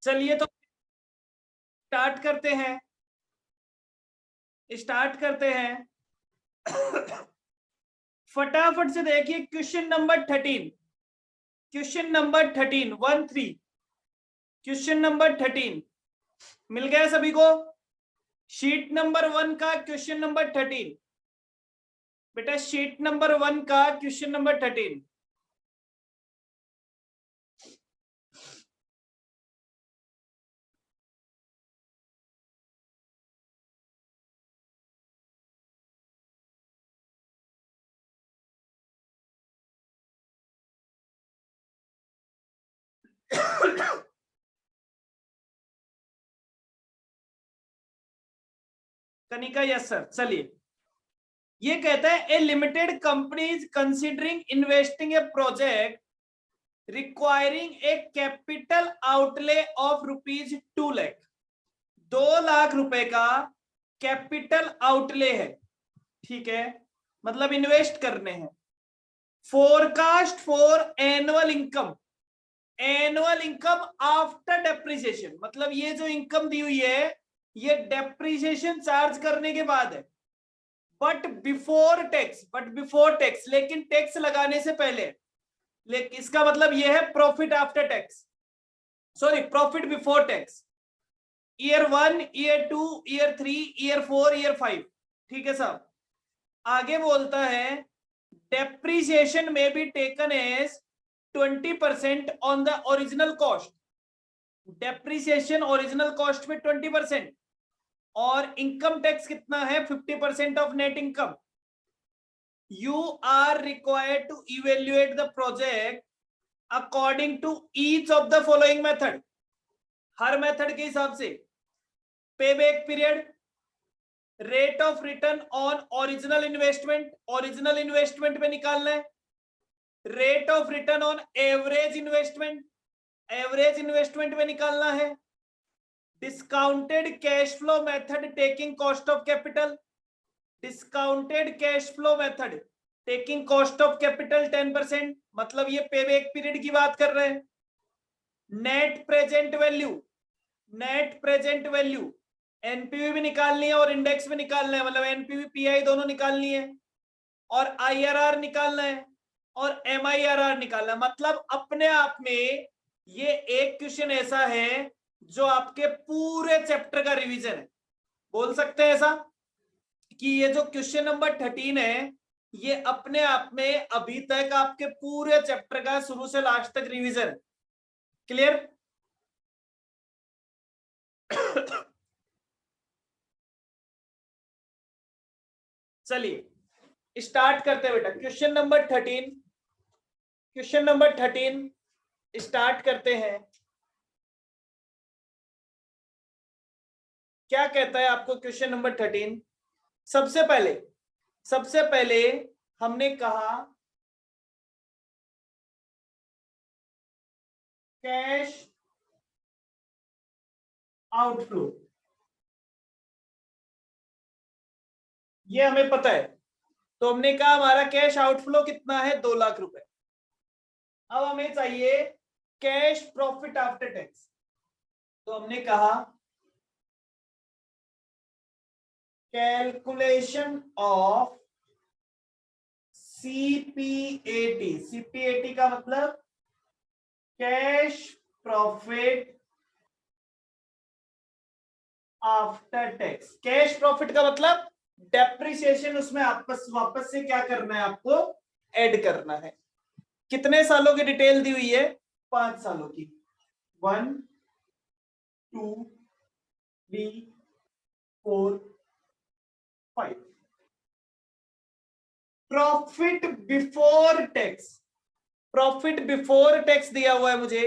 चलिए तो स्टार्ट करते हैं फटाफट से देखिए question number 13 question number 13 13 question number 13 मिल गया सभी को। शीट नंबर 1 का क्वेश्चन नंबर 13 बेटा, शीट नंबर 1 का question number 13। Kanika, yes sir. चलिए, ये कहता है a limited company is considering investing a project requiring a capital outlay of ₹2 lakh. 2 lakh रुपए का कैपिटल आउटले है, ठीक है, मतलब इन्वेस्ट करने हैं। Forecast for annual income, annual income after depreciation, मतलब ये जो इनकम दी हुई है ये डेप्रिसिएशन चार्ज करने के बाद है। बट बिफोर टैक्स, लेकिन टैक्स लगाने से पहले। लेकिन इसका मतलब ये है profit after tax, sorry profit before tax. Year 1, year 2, year 3, year 4, year 5, ठीक है साहब। आगे बोलता है डेप्रिसिएशन में be taken as 20% on the original cost. Depreciation original cost में 20% और इनकम टैक्स कितना है 50% of net income. You are required to evaluate the project according to each of the following method, हर मेथड के हिसाब से। Pay back period, rate of return on original investment, original investment में निकालना है। Rate of return on average investment, average investment में निकालना है। Discounted cash flow method taking cost of capital, discounted cash flow method taking cost of capital 10%, मतलब ये पे back period की बात कर रहे हैं। Net present value, net present value NPV भी निकालनी है और इंडेक्स भी निकालना है, मतलब एनपीवी पीआई दोनों निकालनी है और आईआरआर निकालना है और एमआईआरआर निकालना है। मतलब अपने आप में ये एक क्वेश्चन ऐसा है जो आपके पूरे चैप्टर का रिवीजन है। बोल सकते हैं ऐसा कि ये जो क्वेश्चन नंबर 13 है ये अपने आप में अभी तक आपके पूरे चैप्टर का शुरू से लास्ट तक रिवीजन है। क्लियर? चलिए स्टार्ट करते हैं बेटा। Question number 13, question number 13 start करते हैं। क्या कहता है आपको क्वेश्चन नंबर 13? सबसे पहले हमने कहा कैश आउटफ्लो, ये हमें पता है। तो हमने कहा हमारा कैश आउटफ्लो कितना है 2 लाख रुपए। अब हमें चाहिए कैश प्रॉफिट आफ्टर टैक्स। तो हमने कहा कैलकुलेशन ऑफ सीपीएटी, सीपीएटी का मतलब cash profit after tax. Cash profit का मतलब डेप्रिसिएशन उसमें वापस से क्या करना है आपको, ऐड करना है। कितने सालों की डिटेल दी हुई है? 5 सालों की। 1 2 3 4 5। Profit before tax, profit before tax दिया हुआ है मुझे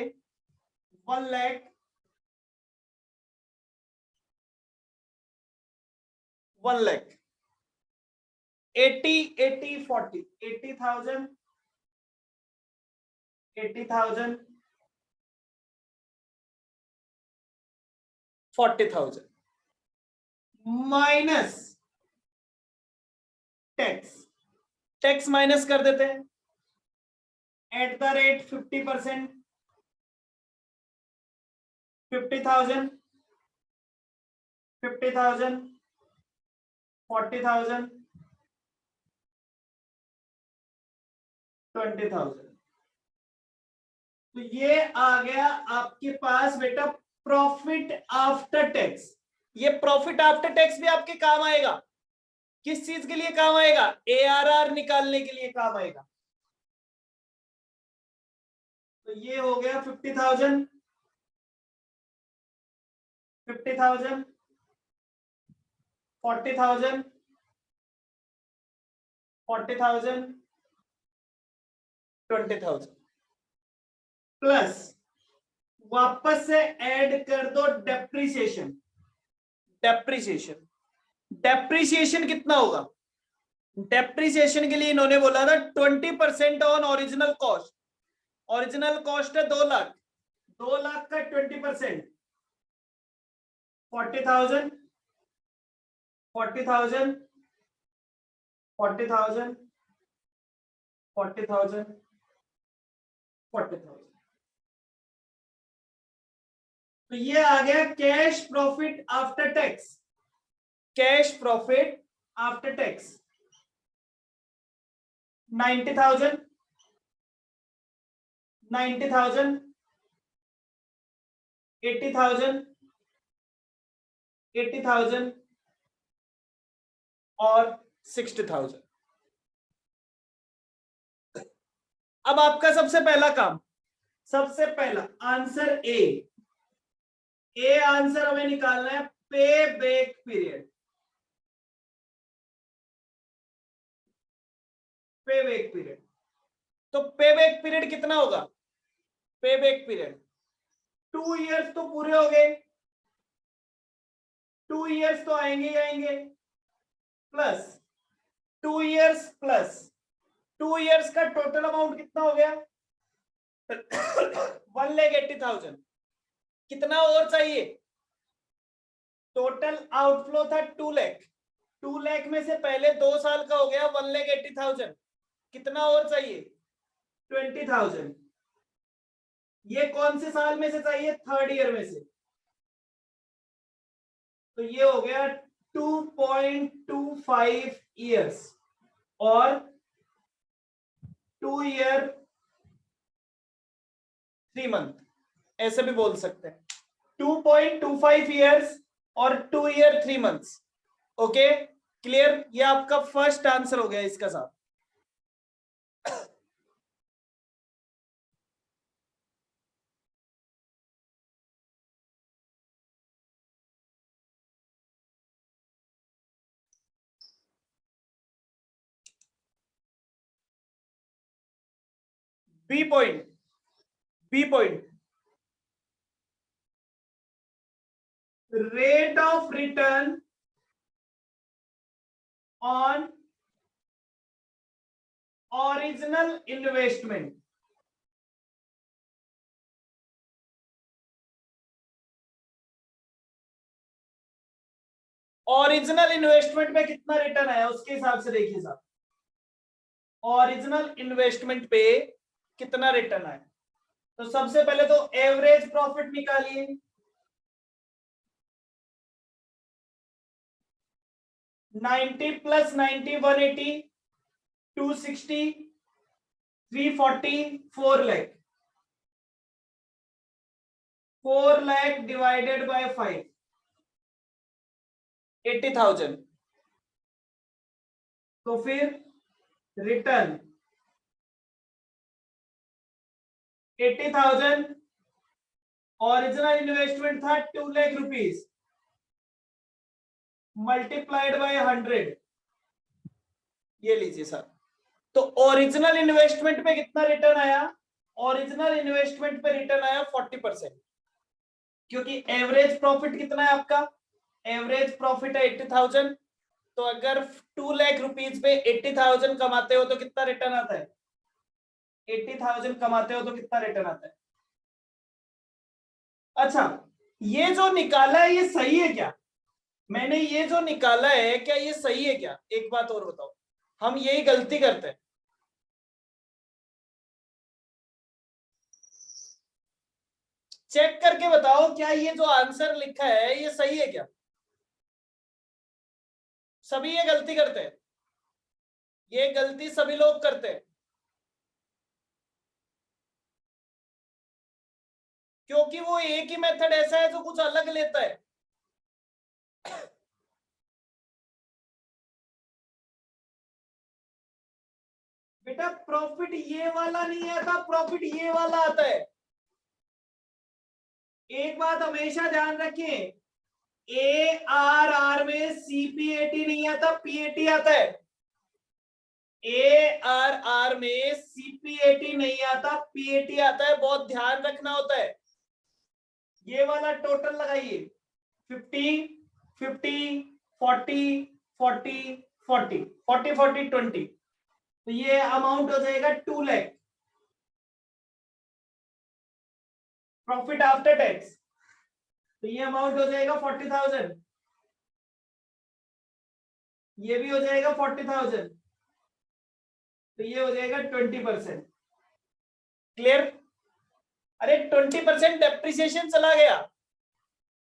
1 lakh 1 lakh 80 80 40 80,000 80,000 40,000 minus tax, tax minus कर देते हैं एट द रेट 50%। 50,000, 50,000, 40,000, 20,000। तो ये आ गया आपके पास बेटा प्रॉफिट आफ्टर टैक्स। ये प्रॉफिट आफ्टर टैक्स भी आपके काम आएगा। किस चीज के लिए काम आएगा? ARR निकालने के लिए काम आएगा। तो ये हो गया 50,000, 50,000, 40,000, 40,000, 20,000 प्लस वापस से ऐड कर दो डेप्रिसिएशन। डेप्रिसिएशन डेप्रिसिएशन कितना होगा? डेप्रिसिएशन के लिए इन्होंने बोला था 20% on original cost. Original cost है 2 लाख, 2 लाख का 20% 40,000, 40,000, 40,000, 40,000, 40,000। तो ये आ गया cash profit after tax. Cash profit after tax 90,000, 90,000, 80,000, 80,000 और 60,000। अब आपका सबसे पहला काम, सबसे पहला आंसर ए आंसर हमें निकालना है पे बैक पीरियड। पे बैक पीरियड, तो पे बैक पीरियड कितना होगा? पे बैक पीरियड 2 इयर्स तो पूरे हो गए, 2 इयर्स तो आएंगे ही आएंगे, प्लस 2 इयर्स प्लस 2 इयर्स का टोटल अमाउंट कितना हो गया? 1,80,000। कितना और चाहिए? टोटल आउटफ्लो था 2 लाख, 2 लाख में से पहले 2 साल का हो गया 1,80,000। कितना और चाहिए? 20,000। ये कौन से साल में से चाहिए? 3rd ईयर में से। तो ये हो गया 2.25 इयर्स और 2 ईयर 3 मंथ, ऐसे भी बोल सकते हैं। 2.25 इयर्स और 2 ईयर 3 मंथ्स। Okay clear? ये आपका फर्स्ट आंसर हो गया इसका साथ। B point, B point rate of return on original investment. Original investment में कितना रिटर्न आया उसके हिसाब से देखिए साहब। ओरिजिनल इन्वेस्टमेंट पे कितना रिटर्न आया? तो सबसे पहले तो एवरेज प्रॉफिट निकालिए। Ninety plus 90 180, 260, 340, 4 lakh. 4 lakh divided by 5, 80,000। तो फिर रिटर्न 80,000, ओरिजिनल इन्वेस्टमेंट था 2 लाख रुपीस, मल्टीप्लाइड बाय 100। ये लीजिए सर। तो ओरिजिनल इन्वेस्टमेंट पे कितना रिटर्न आया? ओरिजिनल इन्वेस्टमेंट पे रिटर्न आया 40%, क्योंकि एवरेज प्रॉफिट कितना है आपका? एवरेज प्रॉफिट है 80,000। तो अगर 2 लाख रुपीस पे 80,000 कमाते हो तो कितना रिटर्न आता है? 80,000 कमाते हो तो कितना रिटर्न आता है? अच्छा, ये जो निकाला है ये सही है क्या? मैंने ये जो निकाला है क्या ये सही है क्या? एक बात और बताओ, हम यही गलती करते हैं। चेक करके बताओ क्या ये जो आंसर लिखा है ये सही है क्या? सभी ये गलती करते हैं, ये गलती सभी लोग करते हैं, क्योंकि वो एक ही मेथड ऐसा है जो कुछ अलग लेता है। बेटा प्रॉफिट ये वाला नहीं आता, प्रॉफिट ये वाला आता है। एक बात हमेशा ध्यान रखें, ARR में CPAT नहीं आता, PAT आता है। ARR में CPAT नहीं आता, PAT आता है, बहुत ध्यान रखना होता है। ये वाला टोटल लगाइए, 50 50 40 40 40 40 40 20, तो ये अमाउंट हो जाएगा 2 लाख प्रॉफिट आफ्टर टैक्स। तो ये अमाउंट हो जाएगा 40,000, ये भी हो जाएगा 40,000, तो ये हो जाएगा 20%। क्लियर? अरे 20% डेप्रिसिएशन चला गया,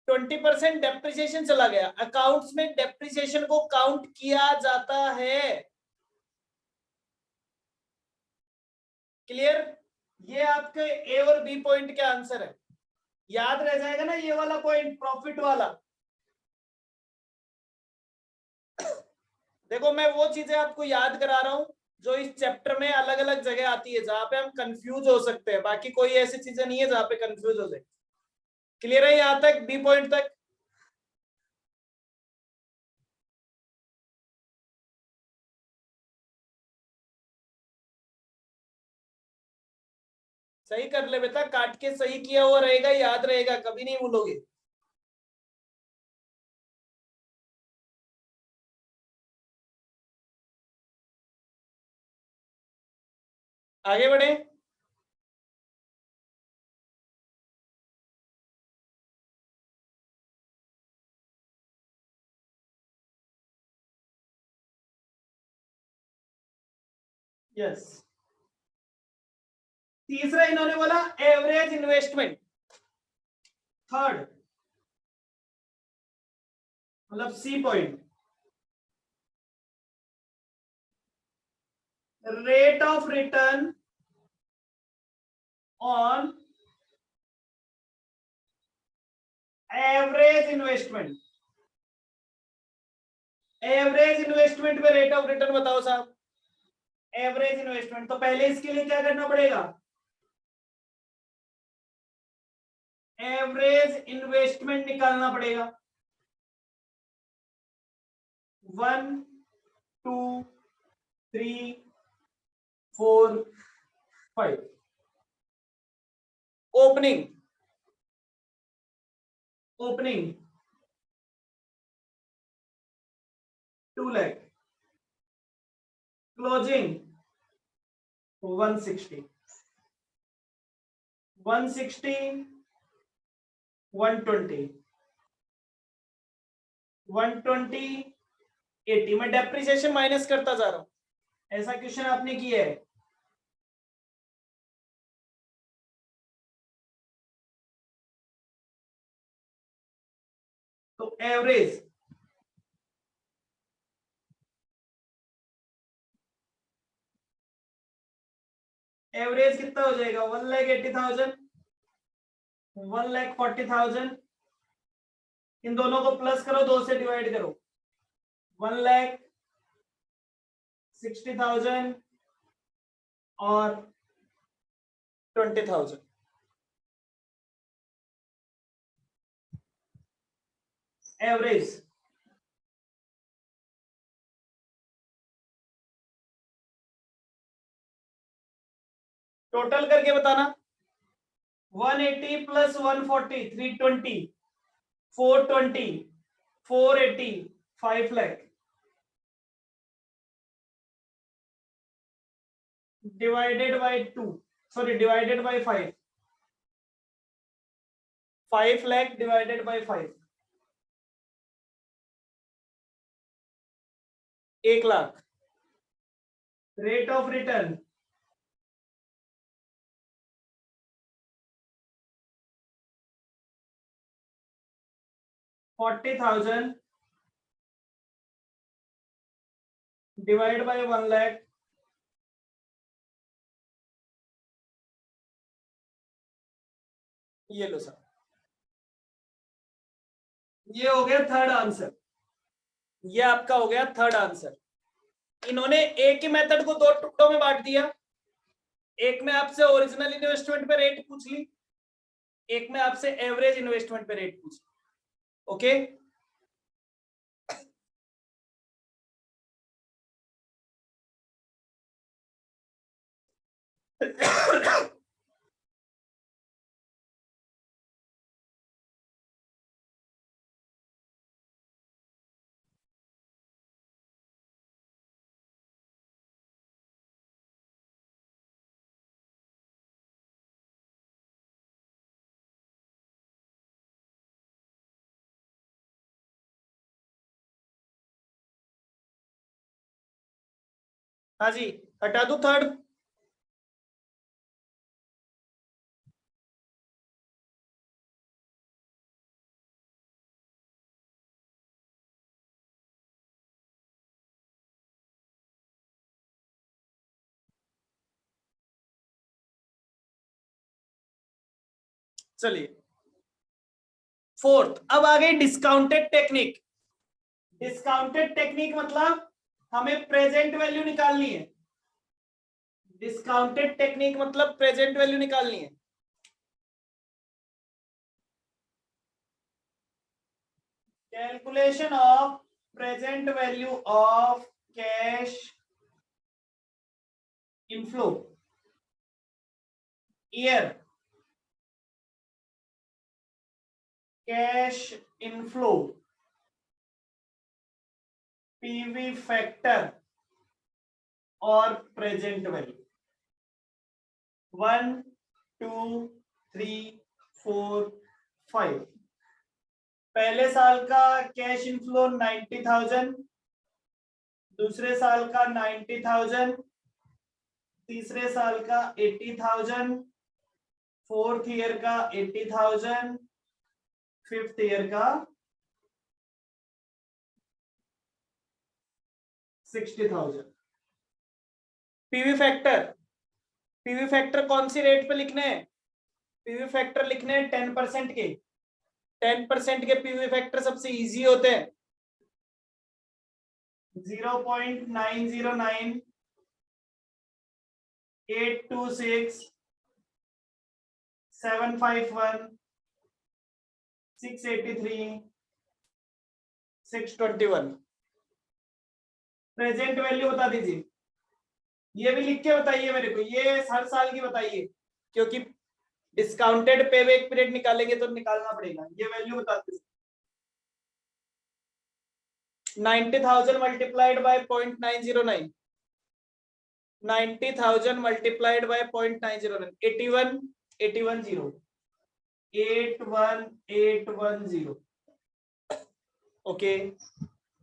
20% डेप्रिसिएशन चला गया। अकाउंट्स में डेप्रिसिएशन को काउंट किया जाता है। क्लियर? ये आपके ए और बी पॉइंट के आंसर है। याद रह जाएगा ना ये वाला पॉइंट, प्रॉफिट वाला। देखो मैं वो चीजें आपको याद करा रहा हूं जो इस चैप्टर में अलग अलग जगह आती है, जहां पे हम कंफ्यूज हो सकते हैं, बाकी कोई ऐसी चीजें नहीं है जहां पे कंफ्यूज हो जाए। क्लियर है यहां तक, बी पॉइंट तक? सही कर ले बेटा, काट के सही किया हुआ रहेगा, याद रहेगा, कभी नहीं भूलोगे। आगे बढ़े। यस, तीसरा इन्होंने बोला एवरेज इन्वेस्टमेंट। थर्ड मतलब C point, rate of return on average investment. Average investment पे रेट ऑफ रिटर्न बताओ साहब। एवरेज इन्वेस्टमेंट, तो पहले इसके लिए क्या करना पड़ेगा? एवरेज इन्वेस्टमेंट निकालना पड़ेगा। 1 2 3 4 5। Opening, opening 2 lakh, closing 160, 160 120 120 80। मैं डेप्रिसिएशन माइनस करता जा रहा हूं, ऐसा क्वेश्चन आपने किया है। तो एवरेज, एवरेज कितना हो जाएगा? 1,80,000, 1,40,000। इन दोनों को प्लस करो, 2 से डिवाइड करो। 1,60,000 और 20,000। एवरेज टोटल करके बताना। 180 plus 140 320, 420 480 5 lakh divided by 2, sorry divided by 5, 5 lakh divided by 5, 1 lakh. Rate of return 40,000 divide by 1 lakh, ये लो सर, ये हो गया थर्ड आंसर। ये आपका हो गया थर्ड आंसर। इन्होंने एक ही मेथड को दो टुकड़ों में बांट दिया। एक में आपसे ओरिजिनल इन्वेस्टमेंट पे रेट पूछ ली, एक में आपसे एवरेज इन्वेस्टमेंट पे रेट पूछ ली। ओके, हाँ जी, हटा दू थर्ड। चलिए फोर्थ, अब आ गई डिस्काउंटेड टेक्निक। डिस्काउंटेड टेक्निक मतलब हमें प्रेजेंट वैल्यू निकालनी है। डिस्काउंटेड टेक्निक मतलब प्रेजेंट वैल्यू निकालनी है। Calculation of present value of cash inflow year, cash inflow, PV factor और प्रेजेंट वैल्यू 1 2 3 4 5। पहले साल का कैश इनफ्लो 90,000, दूसरे साल का 90,000, तीसरे साल का 80,000, फोर्थ ईयर का 80,000, फिफ्थ ईयर का 60,000। पीवी फैक्टर, पीवी फैक्टर कौन सी रेट पे लिखने हैं? पीवी फैक्टर लिखने हैं 10% के। 10% के पीवी फैक्टर सबसे इजी होते हैं। 0.909, 826, 751, 683, 621। प्रेजेंट वैल्यू बता दीजिए। ये भी लिख के बताइए मेरे को, ये हर साल की बताइए, क्योंकि डिस्काउंटेड पे बैक पीरियड निकालेंगे तो निकालना पड़ेगा। ये वैल्यू बता दीजिए। 90,000 multiplied by 0.909, 90,000 multiplied by 0.909, 81, 810, 81810। Okay,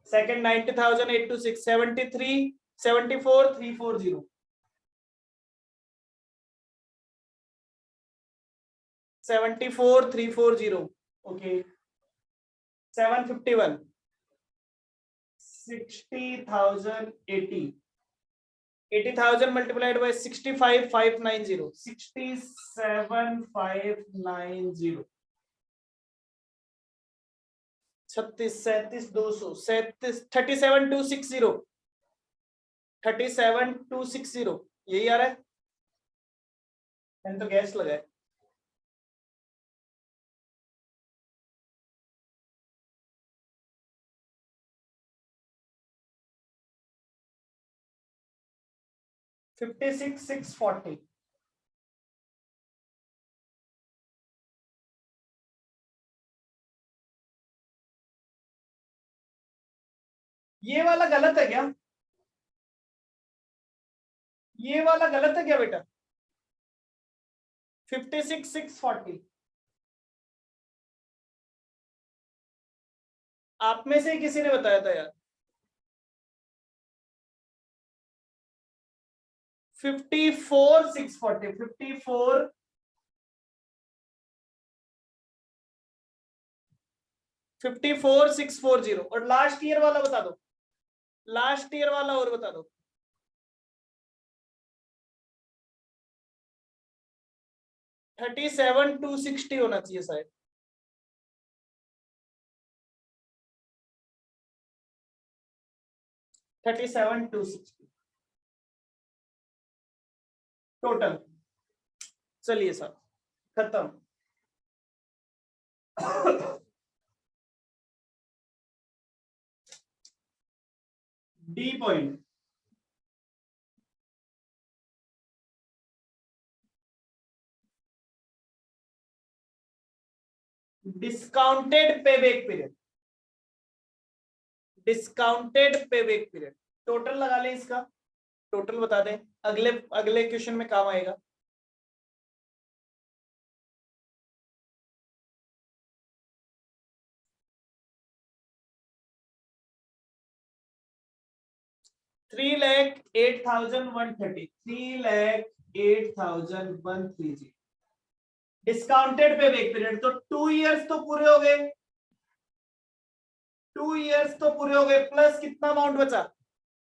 second 90,000, 826, 73, 74, 340, 74, 340। Okay, 751, 60,000, 80, 80,000 multiplied by 65,590, 67,590, 36, 37, 200, 37,260, 37,260। यही आ रहा है, मैंने तो गैस लगाया। $56,640। ये वाला गलत है क्या? ये वाला गलत है क्या बेटा? 56,640 आप में से किसी ने बताया था यार। 54,640, 54, 54,640। और लास्ट ईयर वाला बता दो, लास्ट ईयर वाला और बता दो। 37,260 होना चाहिए शायद। 37,260 टोटल। चलिए सर, खत्म। D point, discounted payback period, discounted payback period. Total लगा लें इसका, टोटल बता दें, अगले अगले क्वेश्चन में काम आएगा। $3,08,130, 3,08,130 डिस्काउंटेड पेबैक पीरियड। तो 2 इयर्स तो पूरे हो गए, 2 इयर्स तो पूरे हो गए, प्लस कितना अमाउंट बचा,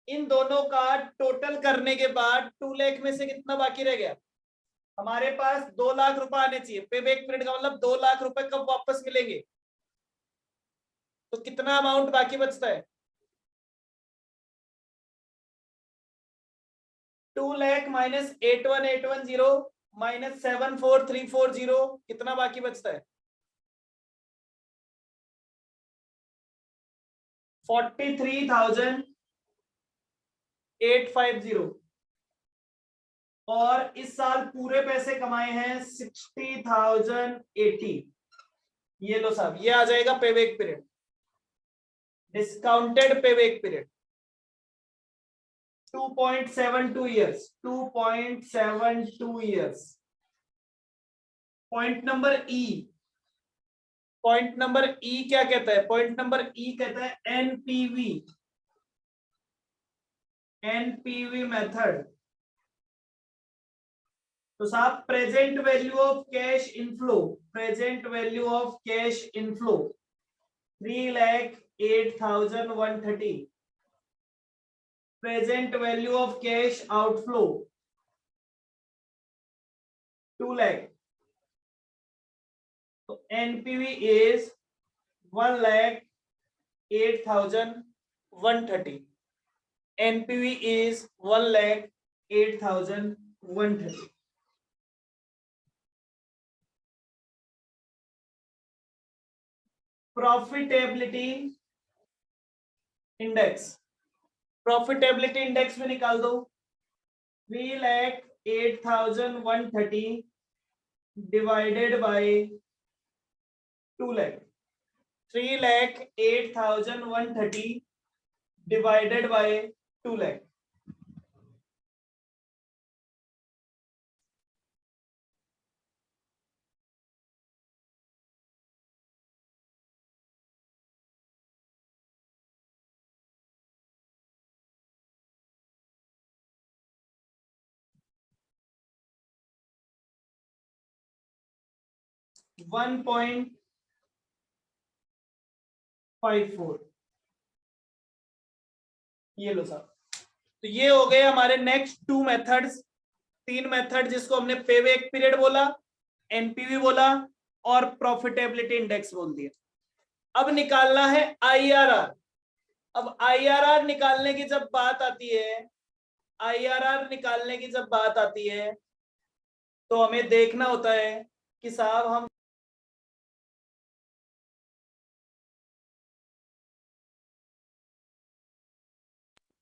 इन दोनों का टोटल करने के बाद 2 लाख में से कितना बाकी रह गया, हमारे पास 2 लाख रुपए आने चाहिए। पेबैक पीरियड का मतलब 2 लाख रुपए कब वापस मिलेंगे, तो कितना अमाउंट बाकी बचता है, 2 लाख माइनस 81,810 माइनस 74,340, कितना बाकी बचता है, 43,850। और इस साल पूरे पैसे कमाए हैं 60,080। ये लो साहब, ये आ जाएगा payback period, discounted payback period 2.72 years, 2.72 years। Point number ई, पॉइंट नंबर ई क्या कहता है, पॉइंट नंबर ई कहता है एनपीवी, एनपीवी मेथड। तो साहब present value of cash inflow, present value of cash inflow 3,08,130, present value of cash outflow 2 lakh. तो NPV is 1,08,130, NPV is 1,08,130। Profitability index, profitability index में निकाल दो, 3,08,130 divided by 2 lakh, 3,08,130 divided by 2 lakh. $1.54। ये लो साहब, तो ये हो गए हमारे नेक्स्ट 2 मेथड्स, 3 मेथड जिसको हमने पेबैक पीरियड बोला, एनपीवी बोला और प्रॉफिटेबिलिटी इंडेक्स बोल दिया। अब निकालना है आईआरआर। अब आईआरआर निकालने की जब बात आती है, आईआरआर निकालने की जब बात आती है तो हमें देखना होता है कि साहब हम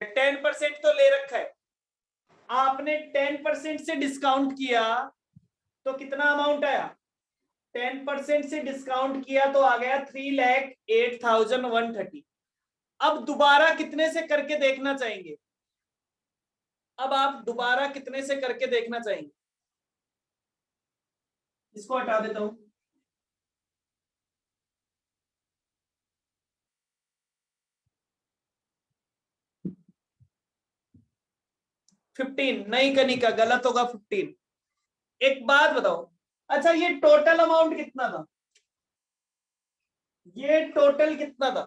10% तो ले रखा है, आपने 10% से डिस्काउंट किया तो कितना अमाउंट आया, 10% से डिस्काउंट किया तो आ गया 3,08,130। अब दोबारा कितने से करके देखना चाहेंगे, अब आप दोबारा कितने से करके देखना चाहेंगे, इसको हटा देता हूं, $15 नहीं कनिका, गलत होगा 15। एक बात बताओ, अच्छा ये टोटल अमाउंट कितना था, ये टोटल कितना था?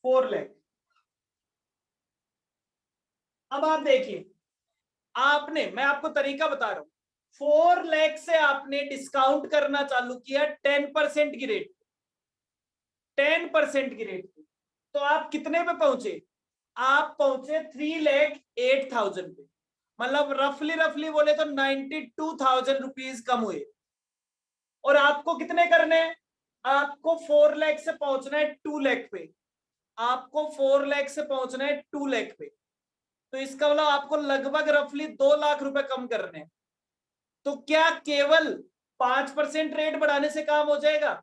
फोर लैख। अब आप देखिए, आपने, मैं आपको तरीका बता रहा हूं, 4 लाख से आपने डिस्काउंट करना चालू किया 10% की रेट, 10% की रेट पे, तो आप कितने पे पहुंचे? आप पहुंचे 3,08,000 पे। मतलब रफली रफली बोले तो 92,000 रुपीज कम हुए। और आपको कितने करने हैं? आपको 4 लाख से पहुंचना है 2 लाख पे। आपको 4 लाख से पहुंचना है 2 लाख पे। तो इसका मतलब आपको लगभग रफली 2 लाख रुपए कम करने हैं। तो क्या केवल 5% रेट बढ़ाने से काम हो जाएगा?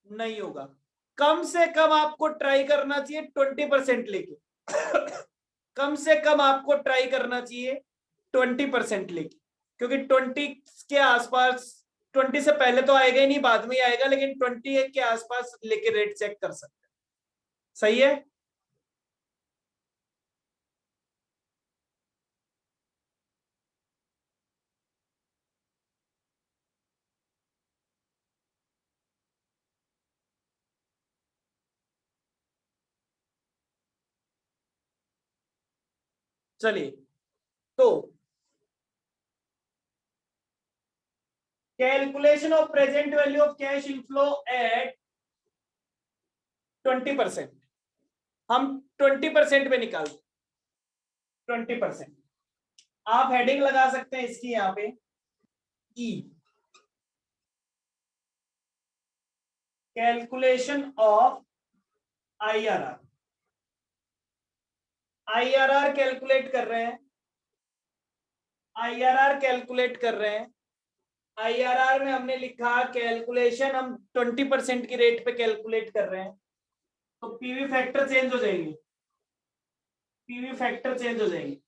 नहीं होगा। कम से कम आपको ट्राई करना चाहिए 20% लेके। कम से कम आपको ट्राई करना चाहिए 20% लेके, क्योंकि 20 के आसपास, 20 से पहले तो आएगा ही नहीं, बाद में ही आएगा, लेकिन 20 के आसपास लेके रेट चेक कर सकते हैं। सही है। चलिए, तो calculation of present value of cash inflow at 20%। हम 20% पे निकाल, 20%। आप हेडिंग लगा सकते हैं इसकी यहां पे, ई, calculation of IRR. IRR calculate कर रहे हैं, आईआरआर कैलकुलेट कर रहे हैं। आईआरआर में हमने लिखा कैलकुलेशन, हम 20% की रेट पे कैलकुलेट कर रहे हैं, तो पीवी फैक्टर चेंज हो जाएगी, पीवी फैक्टर चेंज हो जाएगी।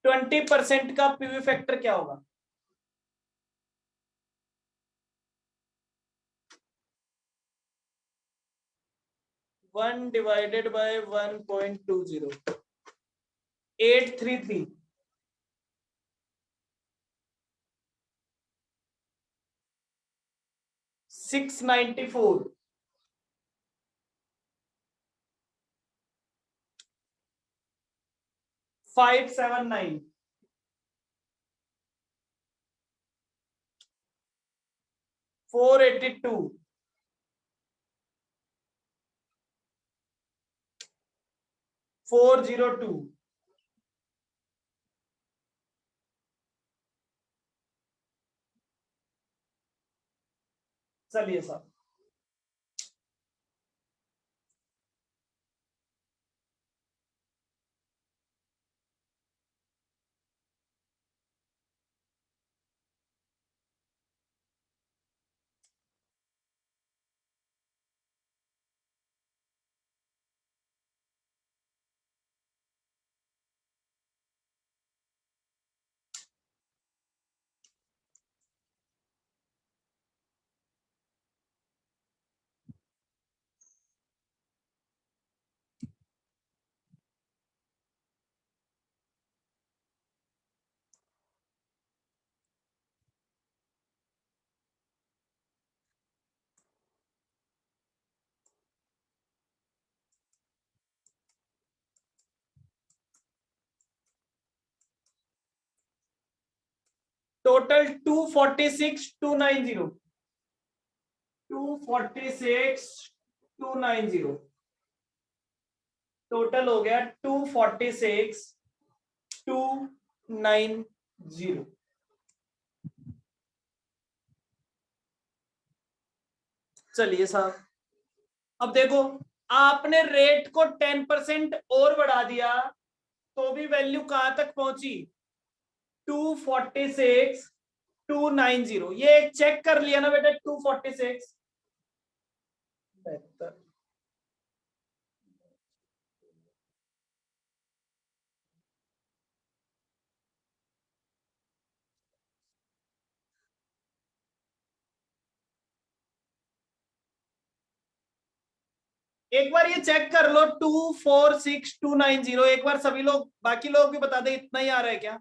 20% का पीवी फैक्टर क्या होगा? 1/1.20, 833, 694, 579, 482, 402। चलिए साहब, टोटल 246,290, 246,290, टोटल हो गया 246,290। चलिए साहब, अब देखो, आपने रेट को 10% और बढ़ा दिया, तो भी वैल्यू कहां तक पहुंची? 246,290। ये चेक कर लिया ना बेटा, 246। बेहतर। एक बार ये चेक कर लो, 246290, एक बार सभी लोग, बाकी लोग भी बता दे इतना ही आ रहा है क्या?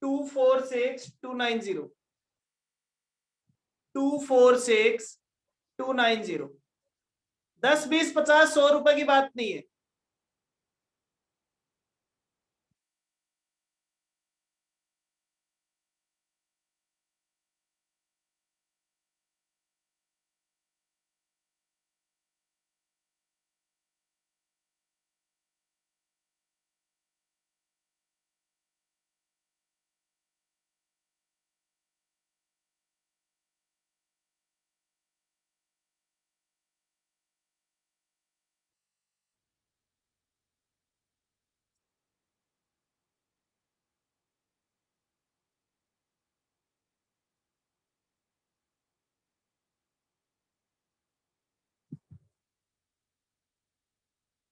246290, 246290, 10 20 50 100 रुपए की बात नहीं है।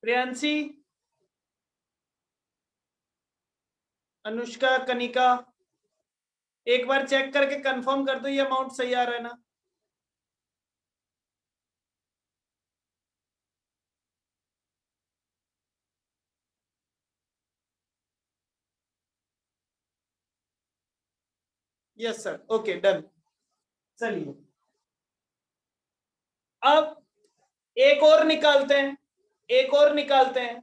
प्रियांशी, अनुष्का, कनिका, एक बार चेक करके कंफर्म कर दो ये अमाउंट सही आ रहा है ना? Yes sir, okay done. चलिए अब एक और निकालते हैं, एक और निकालते हैं,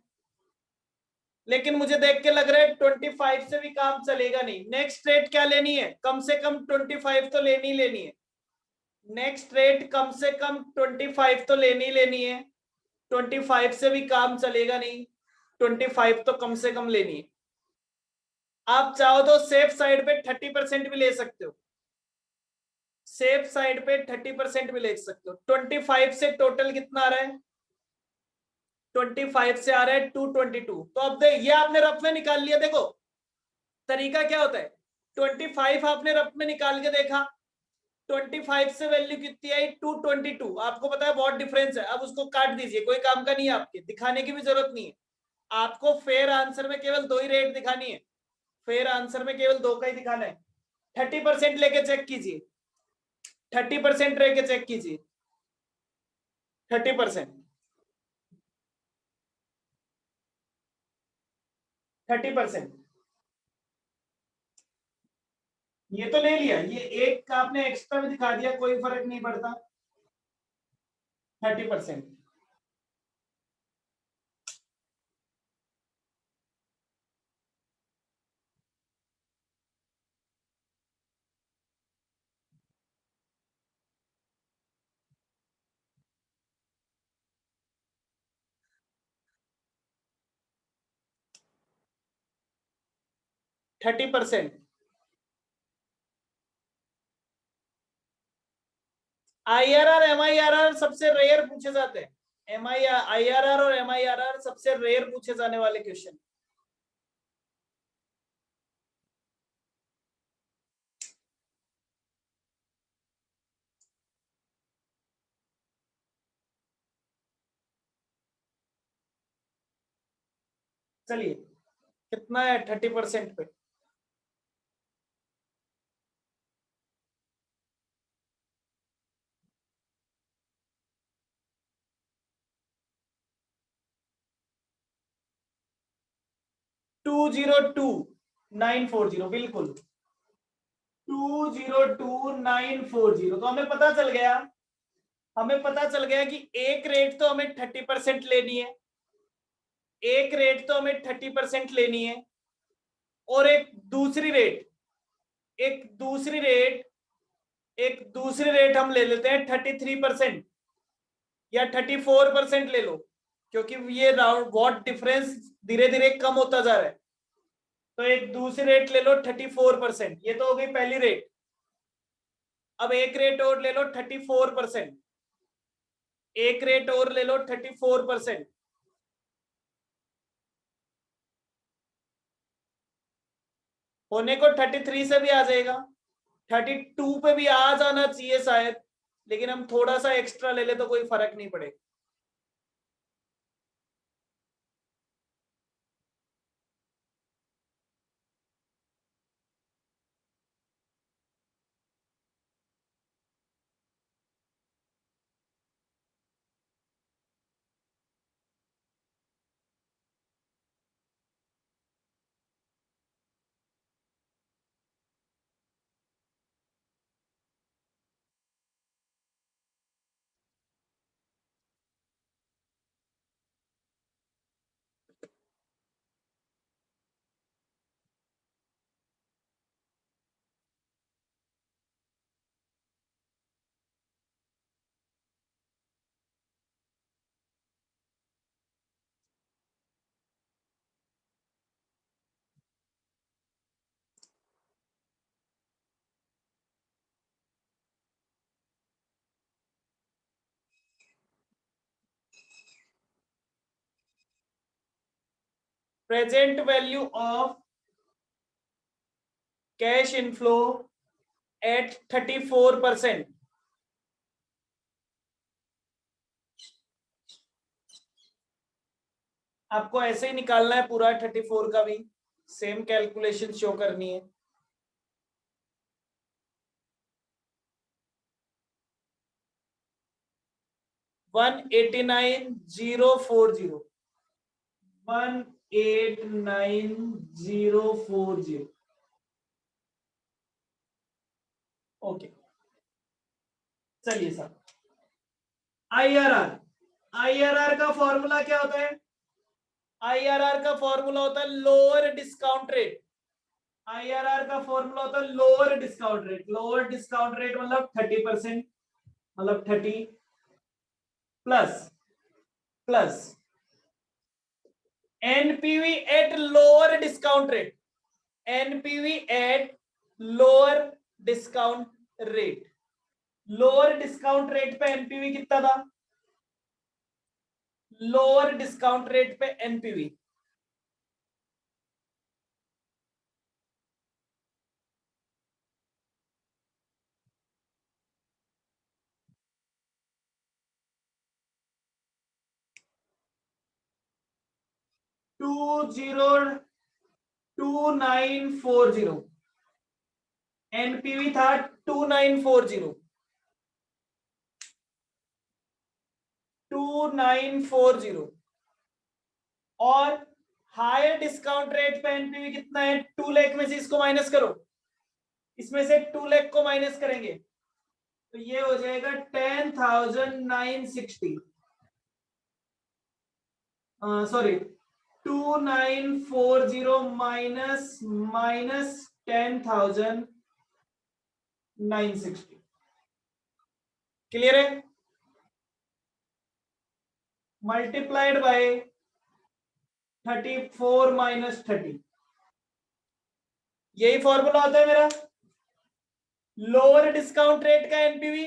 लेकिन मुझे देख के लग रहा है 25 से भी काम चलेगा नहीं। नेक्स्ट रेट क्या लेनी है? कम से कम 25 तो लेनी लेनी है। नेक्स्ट रेट कम से कम 25 तो लेनी लेनी है। 25 से भी काम चलेगा नहीं, 25 तो कम से कम लेनी है। आप चाहो तो सेफ साइड पे 30% भी ले सकते हो, सेफ साइड पे 30% भी ले सकते हो। 25 से टोटल कितना आ रहा है? 25 से आ रहा है 222। तो अब ये आपने रफ में निकाल लिया। देखो तरीका क्या होता है, 25 आपने रफ में निकाल के देखा, 25 से वैल्यू कितनी आई? 222। आपको पता है बहुत डिफरेंस है। अब उसको काट दीजिए, कोई काम का नहीं है, आपके दिखाने की भी जरूरत नहीं है। आपको फेयर आंसर में केवल दो ही रेट दिखानी है, फेयर आंसर में केवल दो का ही दिखाना है। 30% लेके चेक कीजिए, 30% लेके चेक कीजिए, 30%, 30%। ये तो ले लिया, ये एक का आपने एक्स्ट्रा भी दिखा दिया, कोई फर्क नहीं पड़ता। 30%, 30%। IRR MIRR सबसे रेयर पूछे जाते हैं। IRR और MIRR सबसे रेयर पूछे जाने वाले क्वेश्चन। चलिए कितना है 30% पे? 202940, बिल्कुल 202940। तो हमें पता चल गया, हमें पता चल गया कि एक रेट तो हमें 30% लेनी है, एक रेट तो हमें 30% लेनी है, और एक दूसरी रेट, एक दूसरी रेट, एक दूसरी रेट हम ले लेते हैं 33% या 34% ले लो, क्योंकि ये राउंड वॉट डिफरेंस धीरे धीरे कम होता जा रहा है। तो एक दूसरी रेट ले लो 34%, ये तो हो गई पहली रेट। अब एक रेट और ले लो 34%, एक रेट और ले लो 34%। होने को 33 से भी आ जाएगा, 32 पे भी आ जाना चाहिए शायद, लेकिन हम थोड़ा सा एक्स्ट्रा ले ले तो कोई फर्क नहीं पड़ेगा। Present value of cash inflow at 34%। आपको ऐसे ही निकालना है पूरा 34 का भी, सेम कैलकुलेशन शो करनी है। वन 189,040 189,040। ओके, चलिए सर। आईआरआर, आईआरआर का फॉर्मूला क्या होता है? आईआरआर का फॉर्मूला होता है लोअर डिस्काउंट रेट। आईआरआर का फॉर्मूला होता है lower discount rate. Lower discount rate मतलब 30%, मतलब 30 plus plus NPV at lower discount rate. NPV at lower discount rate. Lower discount rate पे एनपीवी कितना था? लोअर डिस्काउंट रेट पे एनपीवी 2940। एनपीवी था 2940। 2940 और हायर डिस्काउंट रेट पे एनपीवी कितना है? 2 लाख में से इसको माइनस करो, इसमें से 2 लाख को माइनस करेंगे तो ये हो जाएगा 10,960। Sorry, 2940 minus 10,960। क्लियर है? मल्टीप्लाइड बाय 34 माइनस 30, यही फॉर्मूला होता है मेरा। लोअर डिस्काउंट रेट का एनपीवी,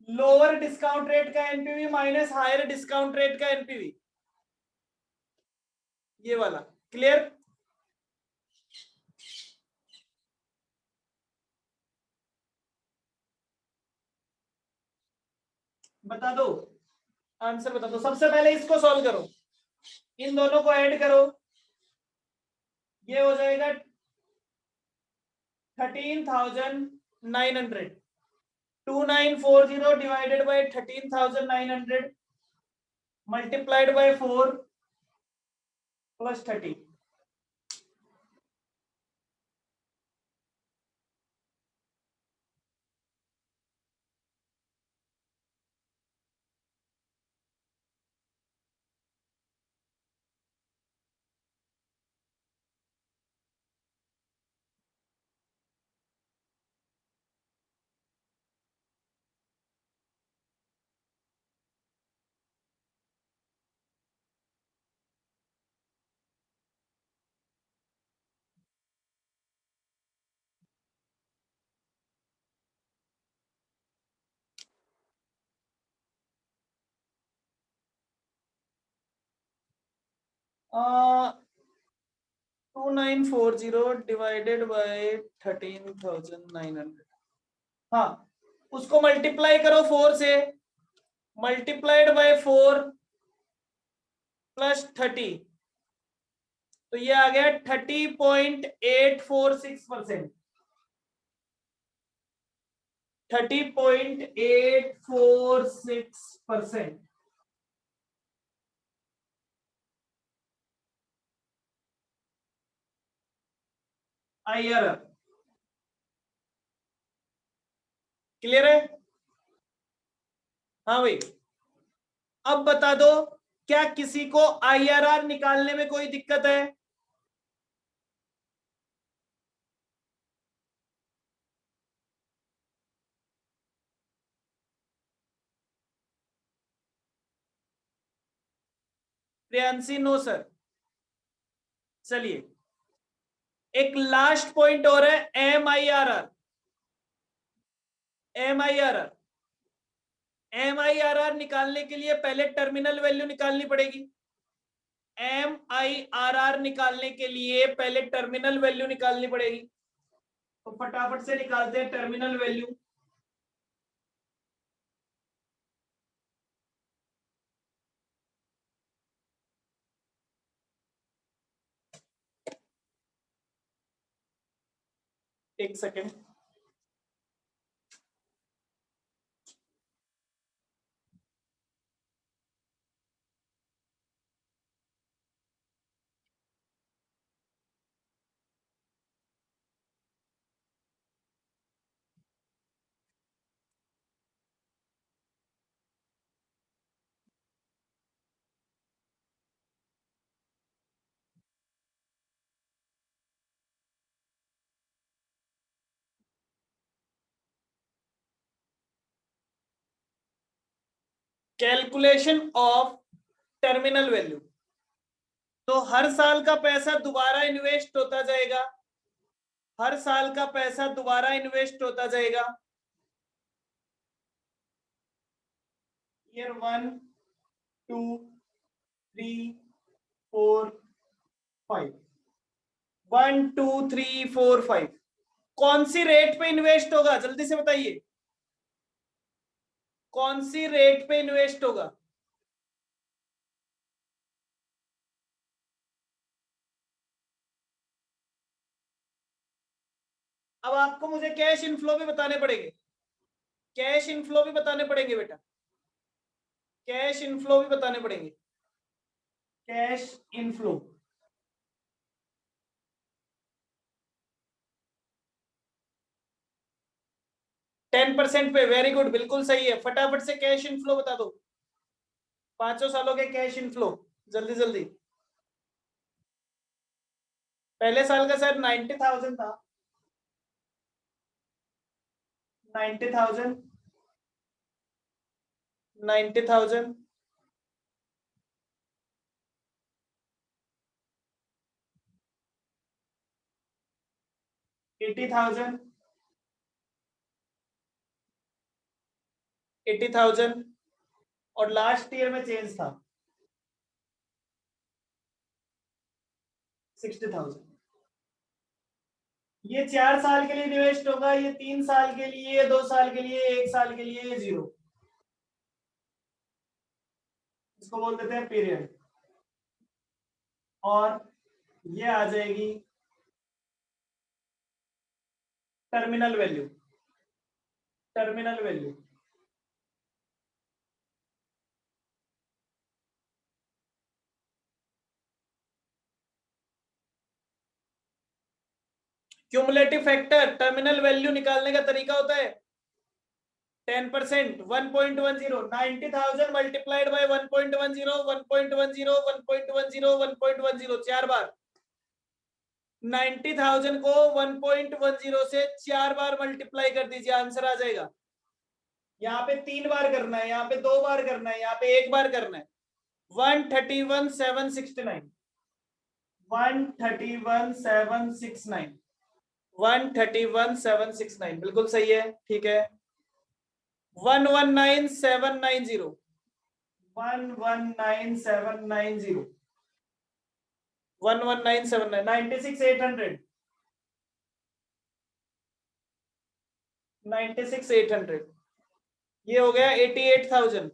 लोअर डिस्काउंट रेट का NPV minus higher discount rate का एनपीवी, ये वाला। क्लियर? बता दो, आंसर बता दो। सबसे पहले इसको सॉल्व करो, इन दोनों को ऐड करो, ये हो जाएगा 13,900। 2940 divided by 13,900 multiplied by 4 plus 30। uh, 2940 divided by 13,900, हाँ, उसको मल्टीप्लाई करो 4 से, मल्टीप्लाइड बाय 4 प्लस 30, तो ये आ गया 30.846%। 30.846% आईआरआर। क्लियर है? हाँ भाई, अब बता दो, क्या किसी को आईआरआर निकालने में कोई दिक्कत है? Priyanshi no sir. चलिए, एक लास्ट पॉइंट और है, M I R R. M I R R, M I R R निकालने के लिए पहले टर्मिनल वैल्यू निकालनी पड़ेगी। MIRR निकालने के लिए पहले टर्मिनल वैल्यू निकालनी पड़ेगी, तो फटाफट से निकालते हैं टर्मिनल वैल्यू। एक second, calculation of terminal value. तो हर साल का पैसा दोबारा इन्वेस्ट होता जाएगा, हर साल का पैसा दोबारा इन्वेस्ट होता जाएगा। ईयर 1 2 3 4 5, 1 2 3 4 5, कौन सी रेट पे इन्वेस्ट होगा जल्दी से बताइए, कौन सी रेट पे इन्वेस्ट होगा? अब आपको मुझे कैश इनफ्लो भी बताने पड़ेंगे, कैश इनफ्लो भी बताने पड़ेंगे बेटा, कैश इनफ्लो भी बताने पड़ेंगे। कैश इनफ्लो 10% पे, वेरी गुड, बिल्कुल सही है। फटाफट से कैश इनफ्लो बता दो, 5 सालों के कैश इनफ्लो, जल्दी जल्दी। पहले साल का सर 90,000 था, 90,000, 90,000, 80,000, 80,000, और लास्ट ईयर में चेंज था 60,000। ये 4 साल के लिए इन्वेस्ट होगा, ये 3 साल के लिए, 2 साल के लिए, 1 साल के लिए, ये 0, इसको बोल देते हैं पीरियड। और ये आ जाएगी terminal value, terminal value. Cumulative factor terminal value निकालने का तरीका होता है 10%, 1.10, 90,000 मल्टीप्लाइड बाय 1.10, 1.10, 1.10, 1.10, 4 बार। 90,000 को 1.10 से 4 बार मल्टीप्लाई कर दीजिए, आंसर आ जाएगा। यहाँ पे 3 बार करना है, यहाँ पे 2 बार करना है, यहाँ पे 1 बार करना है। 131,769, 131,769, 131,769 बिल्कुल सही है, ठीक है। 119,790, 119,790, 119,790, 96,800, 96,800, ये हो गया 88,000,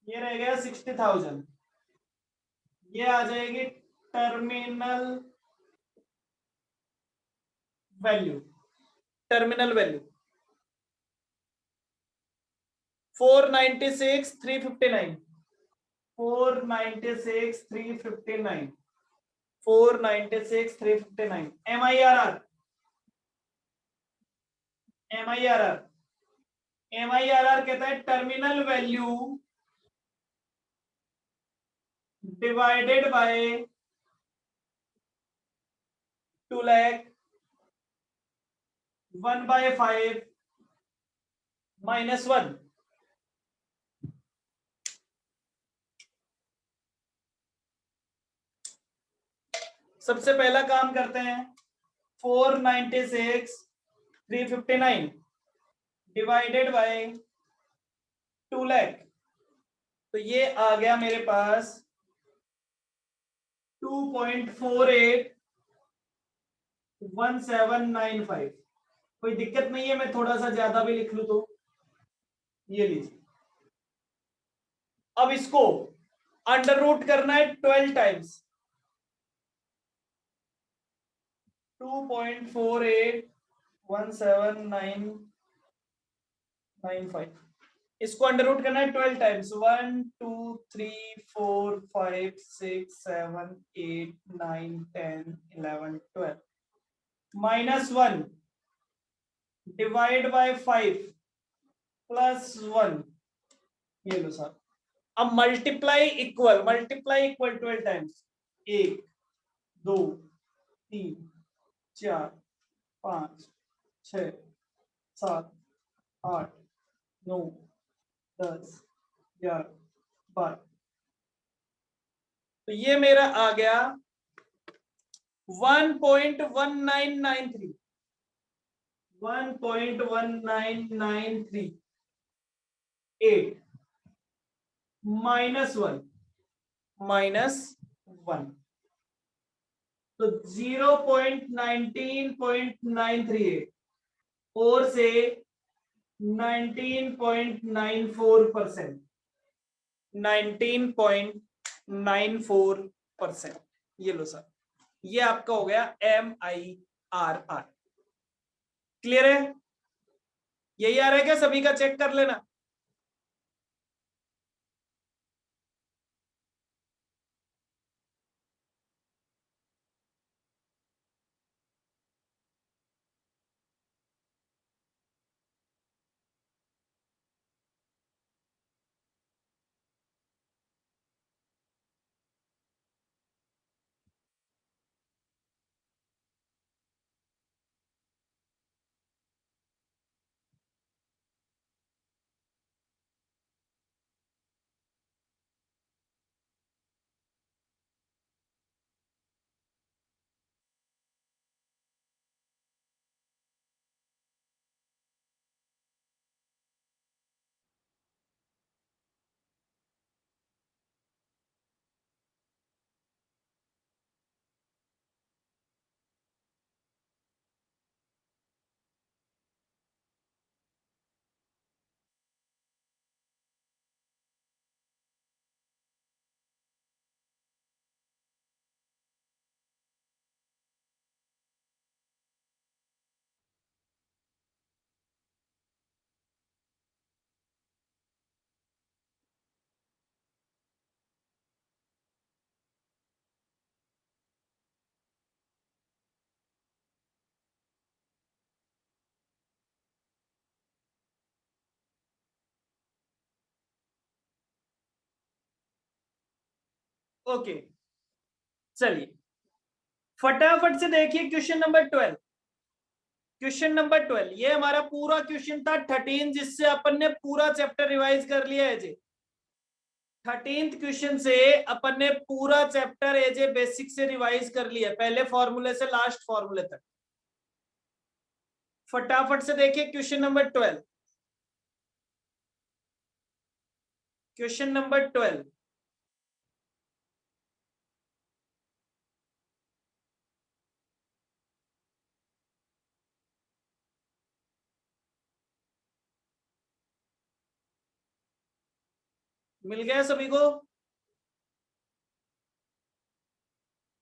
ये रह गया 60,000, ये आ जाएगी terminal value, terminal value 496,359, 496,359, 496,359। MIRR, MIRR, MIRR कहता है terminal value divided by 2 lakh 1/5 -1। सबसे पहला काम करते हैं, 496,359 डिवाइडेड बाय 2 लाख तो ये आ गया मेरे पास 2.481795। कोई दिक्कत नहीं है, मैं थोड़ा सा ज्यादा भी लिख लूं तो। ये लीजिए, अब इसको अंडर रूट करना है 12 टाइम्स। 2.481795, इसको अंडर रूट करना है 12 टाइम्स। 1 2 3 4 5 6 7 8 9 10 11 12 -1 divide by 5 +1। ये लो सर। अब मल्टीप्लाई इक्वल 12 टाइम्स। 1 2 3 4 5 6 7 8 9 10 11 12। तो ये मेरा आ गया 1.1993। 1.1993 8 -1 तो 0.19.938 और से 19.94%। 19.94%। ये लो सर, ये आपका हो गया MIRR। क्लियर है? यही आ रहा है क्या सभी का? चेक कर लेना। ओके, चलिए फटाफट से देखिए क्वेश्चन नंबर 12। क्वेश्चन नंबर 12 ये हमारा पूरा क्वेश्चन था 13, जिससे अपन ने पूरा चैप्टर रिवाइज कर लिया है जी। 13th क्वेश्चन से अपन ने पूरा चैप्टर एजे बेसिक से रिवाइज कर लिया, पहले फॉर्मूले से लास्ट फॉर्मूले तक। फटाफट से देखिए क्वेश्चन नंबर 12। क्वेश्चन नंबर 12, मिल गया सभी को?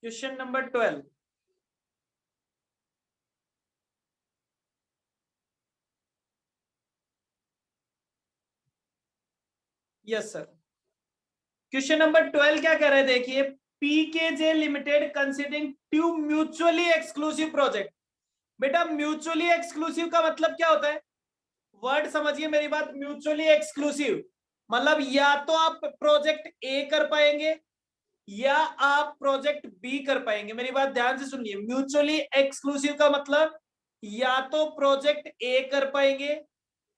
Question number 12, yes sir. Question number 12 क्या कह रहे हैं देखिए, PKJ limited considering two mutually exclusive project. बेटा म्यूचुअली एक्सक्लूसिव का मतलब क्या होता है? वर्ड समझिए मेरी बात। म्यूचुअली एक्सक्लूसिव मतलब या तो आप प्रोजेक्ट ए कर पाएंगे या आप प्रोजेक्ट बी कर पाएंगे। मेरी बात ध्यान से सुनिए, म्यूचुअली एक्सक्लूसिव का मतलब या तो प्रोजेक्ट ए कर पाएंगे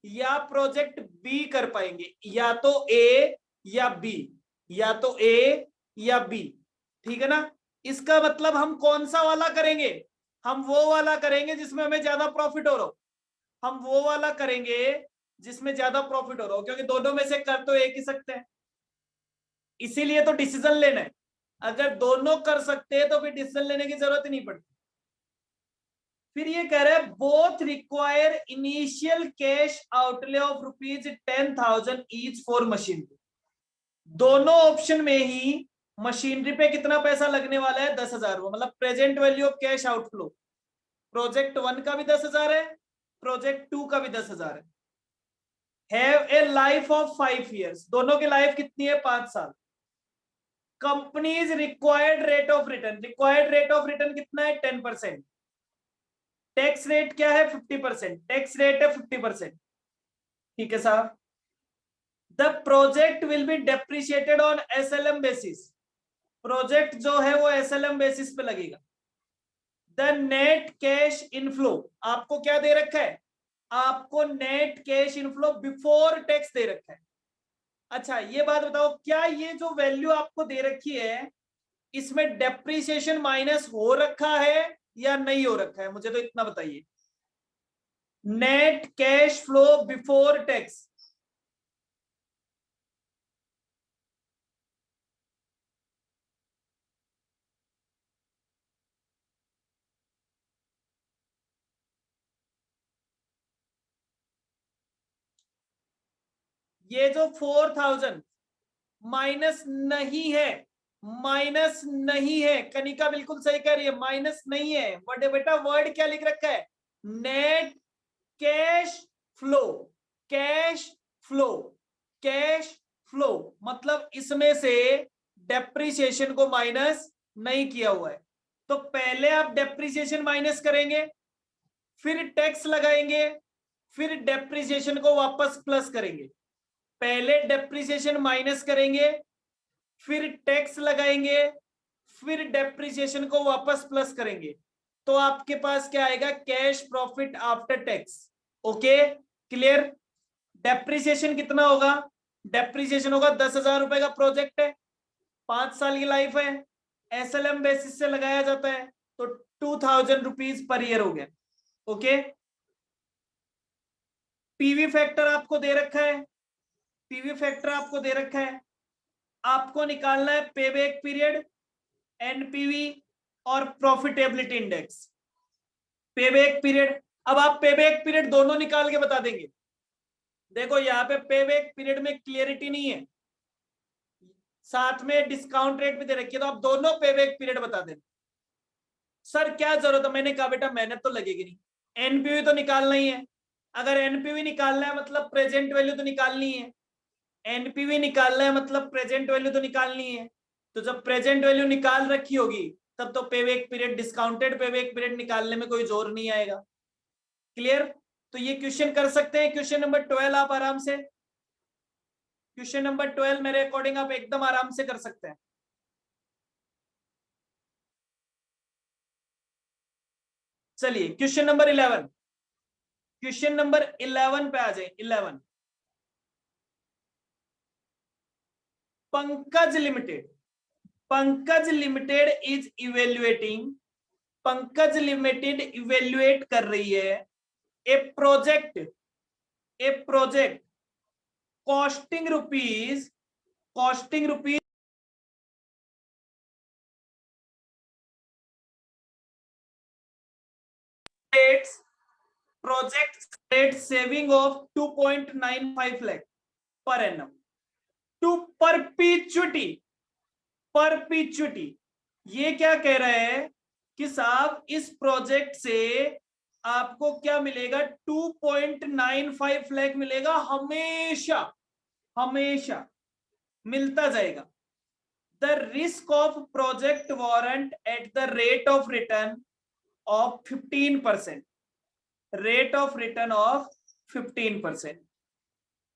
या प्रोजेक्ट बी कर पाएंगे, या तो ए या बी, या तो ए या बी। ठीक है ना? इसका मतलब हम कौन सा वाला करेंगे? हम वो वाला करेंगे जिसमें हमें ज्यादा प्रॉफिट हो रहा हो। हम वो वाला करेंगे जिसमें ज्यादा प्रॉफिट हो रहा हो, क्योंकि दोनों में से कर तो एक ही सकते हैं। इसीलिए तो डिसीजन लेना है। अगर दोनों कर सकते हैं तो फिर डिसीजन लेने की जरूरत ही नहीं पड़ती। फिर ये कह रहा है both require initial cash outlay of ₹10,000 each for machinery. दोनों ऑप्शन में ही मशीनरी पे कितना पैसा लगने वाला है? 10,000 रुपये। मतलब present value of cash outflow project 1 का भी 10,000 है, प्रोजेक्ट 2 का भी 10,000 है। Have a life of 5 years, दोनों की लाइफ कितनी है? 5 साल। Companies required rate of return, required rate of return कितना है? 10%। टैक्स रेट क्या है? 50%। टैक्स रेट है 50%। ठीक है साहब। The project will be depreciated on SLM basis, project जो है वो एसएलएम बेसिस पे लगेगा। द नेट कैश इनफ्लो, आपको क्या दे रखा है? आपको net cash inflow before tax दे रखा है। अच्छा ये बात बताओ, क्या ये जो वैल्यू आपको दे रखी है इसमें डेप्रिसिएशन माइनस हो रखा है या नहीं हो रखा है? मुझे तो इतना बताइए। Net cash flow before tax, ये जो 4,000 माइनस नहीं है, माइनस नहीं है। कनिका बिल्कुल सही कह रही है, माइनस नहीं है। बड़े बेटा वर्ड क्या लिख रखा है? Net cash flow, cash flow, cash flow. मतलब इसमें से डेप्रिसिएशन को माइनस नहीं किया हुआ है। तो पहले आप डेप्रिसिएशन माइनस करेंगे, फिर टैक्स लगाएंगे, फिर डेप्रिसिएशन को वापस प्लस करेंगे। पहले डेप्रिसिएशन माइनस करेंगे, फिर टैक्स लगाएंगे, फिर डेप्रिसिएशन को वापस प्लस करेंगे। तो आपके पास क्या आएगा? Cash profit after tax. Okay clear? Depreciation कितना होगा? डेप्रिसिएशन होगा 10,000 रुपए का प्रोजेक्ट है, 5 साल की लाइफ है, एसएलएम बेसिस से लगाया जाता है, तो 2,000 रुपीज पर ईयर हो गया। ओके पीवी फैक्टर आपको दे रखा है, पीवी फैक्टर आपको दे रखा है। आपको निकालना है पेबैक पीरियड, एनपीवी और प्रॉफिटेबिलिटी इंडेक्स। पेबैक पीरियड, अब आप पेबैक पीरियड दोनों निकाल के बता देंगे। देखो यहाँ पे पेबैक पीरियड में क्लियरिटी नहीं है, साथ में डिस्काउंट रेट भी दे रखी है, तो आप दोनों पेबैक पीरियड बता देना। सर क्या जरूरत है? मैंने कहा बेटा मेहनत तो लगेगी नहीं, एनपीवी तो निकालना ही है। अगर एनपीवी निकालना है मतलब प्रेजेंट वैल्यू तो निकालनी है, एनपीवी निकालना है मतलब प्रेजेंट वैल्यू तो निकालनी है। तो जब प्रेजेंट वैल्यू निकाल रखी होगी तब तो payback period, discounted payback period निकालने में कोई जोर नहीं आएगा। क्लियर? तो ये क्वेश्चन कर सकते हैं। क्वेश्चन नंबर 12 आप आराम से, क्वेश्चन नंबर 12 मेरे अकॉर्डिंग आप एकदम आराम से कर सकते हैं। चलिए क्वेश्चन नंबर 11, क्वेश्चन नंबर 11 पे आ जाए। 11 Pankaj limited, Pankaj limited is evaluating, Pankaj limited evaluate कर रही है a project, a project costing rupees, costing rupees project rate saving of 2.95 lakh per annum to परपीचुटी, परपीचुटी। ये क्या कह रहे हैं कि साहब इस प्रोजेक्ट से आपको क्या मिलेगा? 2.95 लाख मिलेगा, हमेशा, हमेशा मिलता जाएगा। The risk of project warrant at the rate of return of 15%, rate of return of 15%।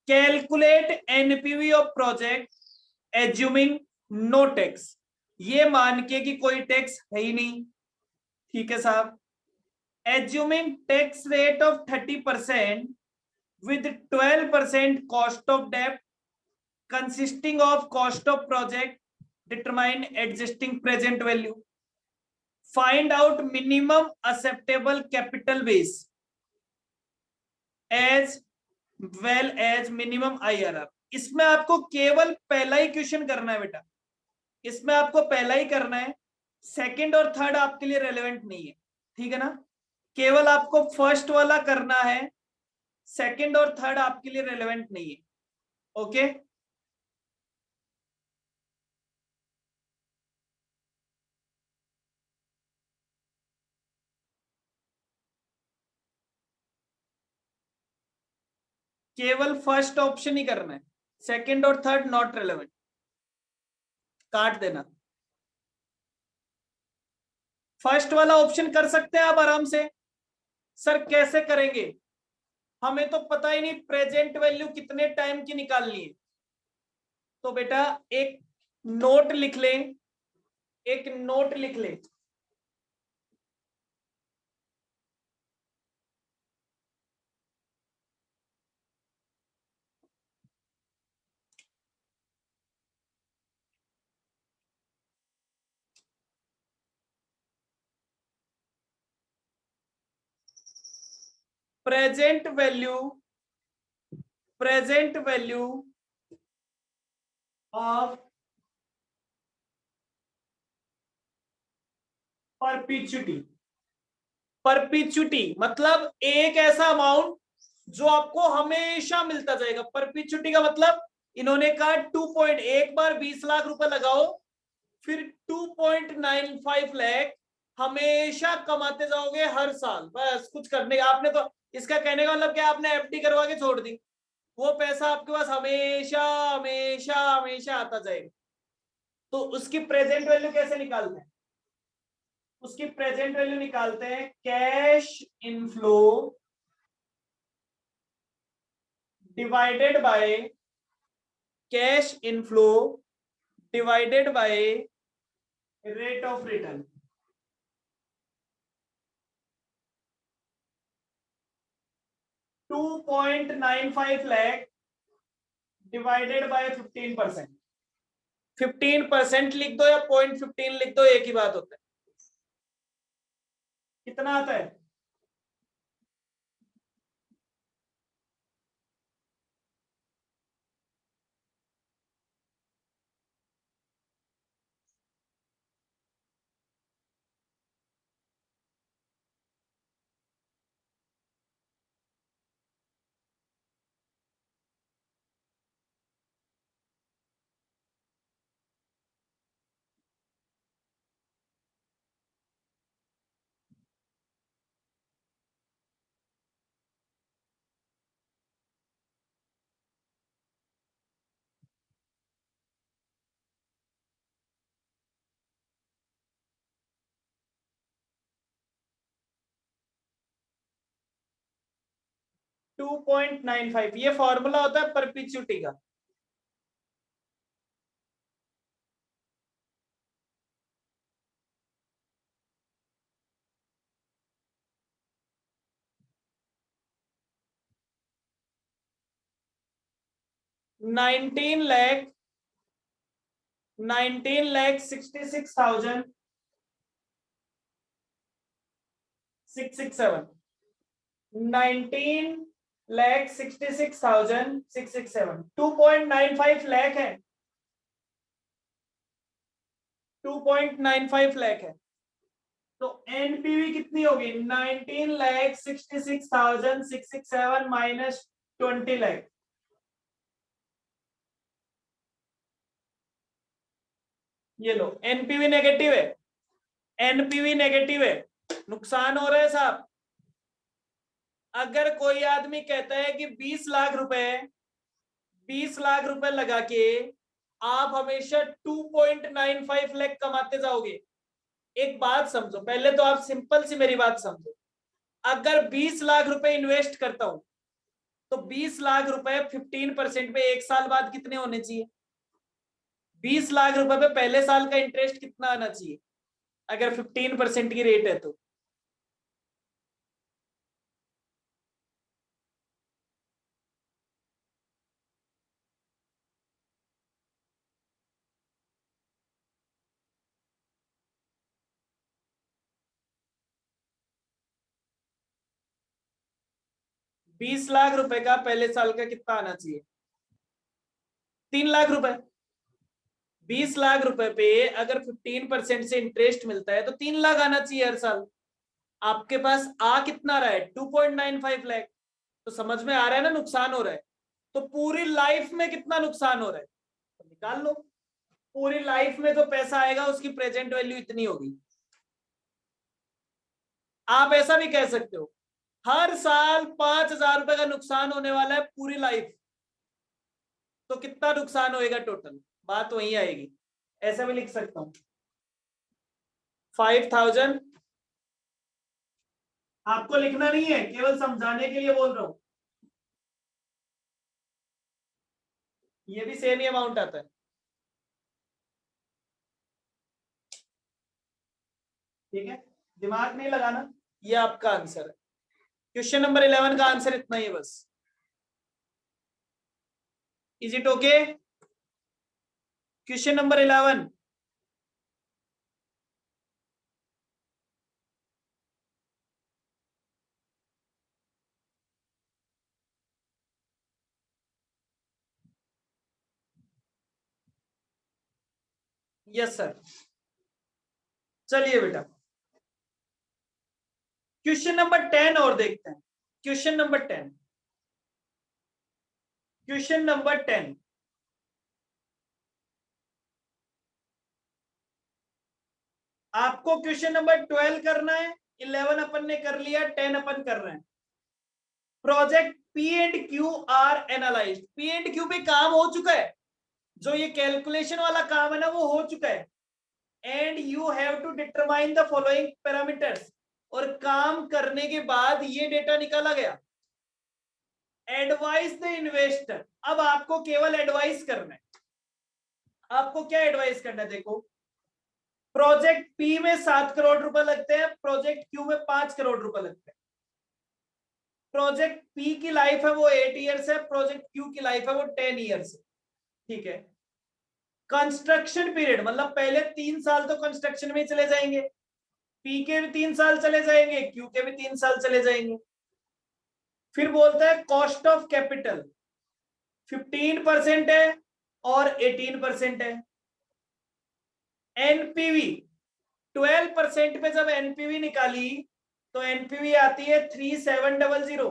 Calculate NPV of project assuming no tax, ये मान के कि कोई टैक्स है ही नहीं। ठीक है साहब। Assuming tax rate of 30% with 12% cost of debt consisting of cost of project, determine existing present value, find out minimum acceptable capital base as well as minimum IRR। इसमें आपको केवल पहला ही क्वेश्चन करना है बेटा, इसमें आपको पहला ही करना है, सेकंड और थर्ड आपके लिए रेलेवेंट नहीं है, ठीक है ना। केवल आपको फर्स्ट वाला करना है, सेकंड और थर्ड आपके लिए रेलेवेंट नहीं है। ओके, केवल फर्स्ट ऑप्शन ही करना है, सेकंड और थर्ड नॉट रेलेवेंट, काट देना। फर्स्ट वाला ऑप्शन कर सकते हैं आप आराम से। सर कैसे करेंगे, हमें तो पता ही नहीं प्रेजेंट वैल्यू कितने टाइम की निकालनी है। तो बेटा एक नोट लिख लें, एक नोट लिख लें। Present value, present value of perpetuity. Perpetuity मतलब एक ऐसा अमाउंट जो आपको हमेशा मिलता जाएगा। परपीचुटी का मतलब इन्होंने कहा 2 एक बार 20 लाख रुपए लगाओ, फिर 2.95 लाख हमेशा कमाते जाओगे हर साल, बस कुछ करने आपने तो, इसका कहने का मतलब क्या, आपने एफडी करवा के छोड़ दी, वो पैसा आपके पास हमेशा हमेशा हमेशा आता जाएगा। तो उसकी प्रेजेंट वैल्यू कैसे निकालते हैं, उसकी प्रेजेंट वैल्यू निकालते हैं cash inflow divided by, cash inflow divided by rate of return. 2.95 lakh divided by 15%। 15% लिख दो या 0.15 लिख दो, एक ही बात होता है। कितना आता है, 2.95 ये फॉर्मूला होता है परपिचुटी का। नाइनटीन लैख 19,66,667, 19,66,667, 2.95 लाख है, 2.95 लाख है। तो एनपीवी कितनी होगी, 19,66,667 माइनस 20 लाख। ये लो एनपीवी नेगेटिव है, एनपीवी नेगेटिव है, नुकसान हो रहा है साहब। अगर कोई आदमी कहता है कि 20 लाख रुपए, 20 लाख रुपए लगा के आप हमेशा 2.95 लाख कमाते जाओगे, एक बात समझो पहले तो, आप सिंपल सी मेरी बात समझो। अगर 20 लाख रुपए इन्वेस्ट करता हूं तो 20 लाख रुपए 15% पे एक साल बाद कितने होने चाहिए, 20 लाख रुपए पे पहले साल का इंटरेस्ट कितना आना चाहिए, अगर 15% की रेट है तो। 20 लाख रुपए का पहले साल का कितना आना चाहिए, 3 लाख रुपए, 20 लाख रुपए पे अगर 15% से इंटरेस्ट मिलता है तो 3 लाख आना चाहिए हर साल। आपके पास आ कितना रहा है 2.95 लाख। तो समझ में आ रहा है ना नुकसान हो रहा है। तो पूरी लाइफ में कितना नुकसान हो रहा है तो निकाल लो। पूरी लाइफ में जो पैसा आएगा उसकी प्रेजेंट वैल्यू इतनी होगी। आप ऐसा भी कह सकते हो हर साल 5,000 रुपए का नुकसान होने वाला है पूरी लाइफ। तो कितना नुकसान होएगा टोटल, बात वही आएगी। ऐसा भी लिख सकता हूं 5,000। आपको लिखना नहीं है, केवल समझाने के लिए बोल रहा हूं। ये भी सेम ही अमाउंट आता है। ठीक है, दिमाग नहीं लगाना, ये आपका आंसर है। क्वेश्चन नंबर 11 का आंसर इतना ही है बस। Is it okay? Question number 11। Yes sir. चलिए बेटा क्वेश्चन नंबर 10 और देखते हैं। Question number 10। Question number 10। आपको क्वेश्चन नंबर 12 करना है। 11 अपन ने कर लिया, 10 अपन कर रहे हैं। Project P and Q R analysed. P and Q पे काम हो चुका है, जो ये कैलकुलेशन वाला काम है ना वो हो चुका है। And you have to determine the following parameters. और काम करने के बाद ये डेटा निकाला गया। Advise the investor. अब आपको केवल एडवाइस करना है। आपको क्या एडवाइस करना है, देखो प्रोजेक्ट पी में 7 करोड़ रुपए लगते हैं, प्रोजेक्ट क्यू में 5 करोड़ रुपए लगते हैं। प्रोजेक्ट पी की लाइफ है वो 8 ईयर्स है, प्रोजेक्ट क्यू की लाइफ है वो 10 ईयर्स है। ठीक है, कंस्ट्रक्शन पीरियड मतलब पहले 3 साल तो कंस्ट्रक्शन में चले जाएंगे, पी के भी 3 साल चले जाएंगे, क्यू के भी 3 साल चले जाएंगे। फिर बोलता है कॉस्ट ऑफ कैपिटल 15% है और 18% है। एनपीवी 12% पे जब एनपीवी निकाली तो एनपीवी आती है 3700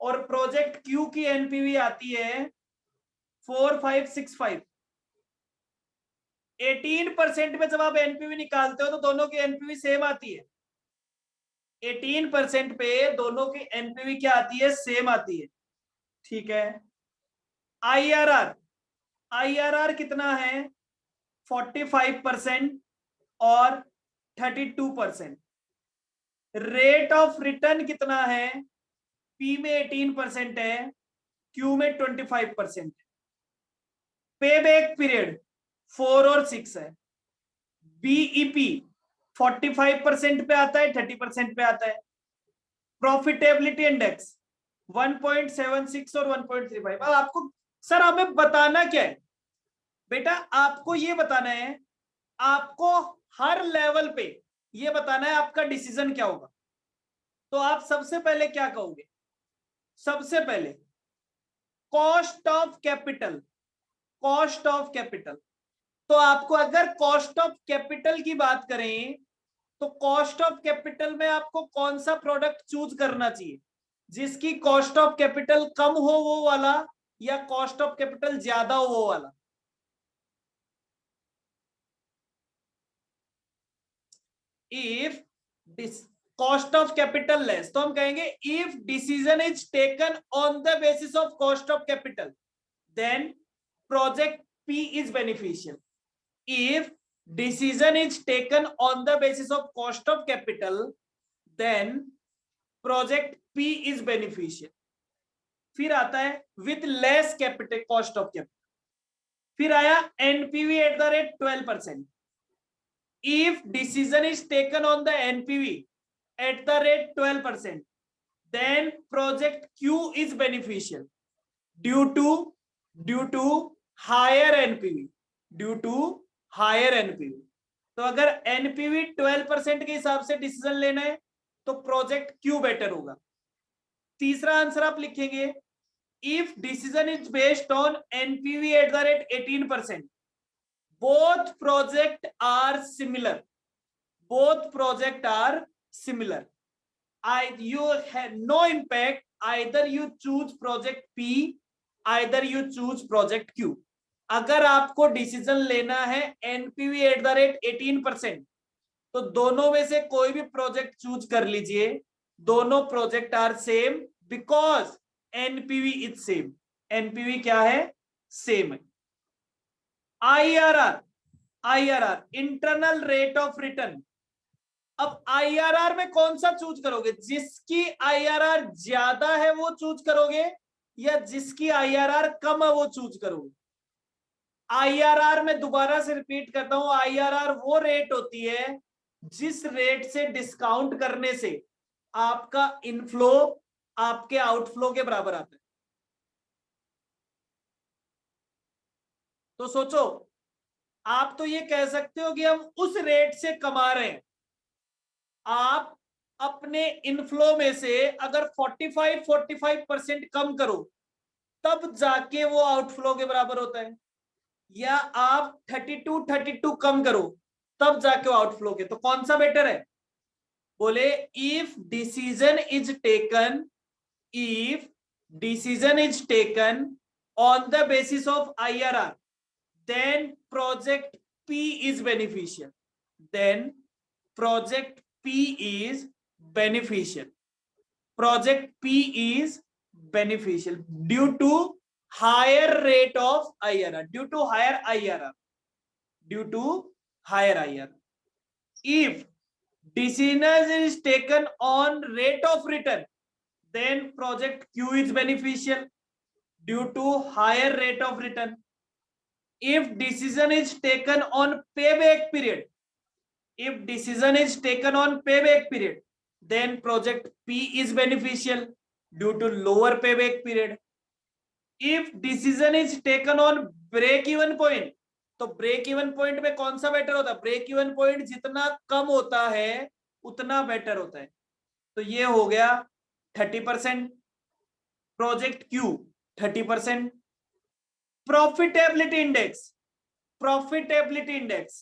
और प्रोजेक्ट क्यू की एनपीवी आती है 4565। 18% पे जब आप एनपीवी निकालते हो तो दोनों की एनपीवी सेम आती है। 18% पे दोनों की एनपीवी क्या आती है, सेम आती है। ठीक है, आईआरआर, आईआरआर कितना है 45% और 32%। रेट ऑफ रिटर्न कितना है, पी में 18% है, क्यू में 25% है। पे बैक पीरियड 4 और 6 है। बीईपी 45% पे आता है, 30% पे आता है। प्रॉफिटेबिलिटी इंडेक्स 1.76 और 1.35। अब आपको सर हमें बताना क्या है बेटा, आपको ये बताना है, आपको हर लेवल पे ये बताना है आपका डिसीजन क्या होगा। तो आप सबसे पहले क्या कहोगे, सबसे पहले cost of capital. Cost of capital, तो आपको अगर कॉस्ट ऑफ कैपिटल की बात करें तो कॉस्ट ऑफ कैपिटल में आपको कौन सा प्रोडक्ट चूज करना चाहिए, जिसकी कॉस्ट ऑफ कैपिटल कम हो वो वाला या कॉस्ट ऑफ कैपिटल ज्यादा हो वो वाला। If cost of capital less तो हम कहेंगे if decision is taken on the basis of cost of capital then project P is beneficial. If decision is taken on the basis of cost of capital then project P is beneficial। फिर आता है with less capital cost of capital। फिर आया NPV at the rate 12%। if decision is taken on the NPV at the rate 12% then project Q is beneficial due to higher NPV, due to higher NPV. तो अगर NPV 12% के हिसाब से decision लेना है तो प्रोजेक्ट क्यू बेटर होगा। तीसरा आंसर आप लिखेंगे if decision is based on NPV at the rate 18%, both project are similar. Both project are similar. You have no impact. Either you choose project P, either you choose project Q. अगर आपको decision लेना है NPV eight the rate 18%, तो दोनों में से कोई भी प्रोजेक्ट चूज कर लीजिए. दोनों project are same because NPV is same. NPV क्या है? सेम है. IRR, IRR internal rate of return. अब आईआरआर में कौन सा चूज करोगे? जिसकी आईआरआर ज्यादा है वो चूज करोगे, या जिसकी आईआरआर कम है वो चूज करोगे? आईआरआर में दोबारा से रिपीट करता हूं, आईआरआर वो रेट होती है जिस रेट से डिस्काउंट करने से आपका इनफ्लो आपके आउटफ्लो के बराबर आता है. तो सोचो, आप तो ये कह सकते हो कि हम उस रेट से कमा रहे हैं. आप अपने इनफ्लो में से अगर 45% कम करो तब जाके वो आउटफ्लो के बराबर होता है, या आप 32 कम करो तब जाके वो आउटफ्लो के. तो कौन सा बेटर है? बोले if decision is taken on the basis of IRR, then project P is beneficial. Then project P is beneficial. Project P is beneficial due to higher rate of IRR. Due to higher IRR. Due to higher IRR. If decision is taken on rate of return, then project Q is beneficial due to higher rate of return. If decision is taken on payback period, then project P is beneficial due to lower payback period. If decision is taken on break even point, तो break even point में कौन सा better होता है? Break even point जितना कम होता है उतना बेटर होता है. तो ये हो गया 30%. Project Q 30%. Profitability index, profitability index,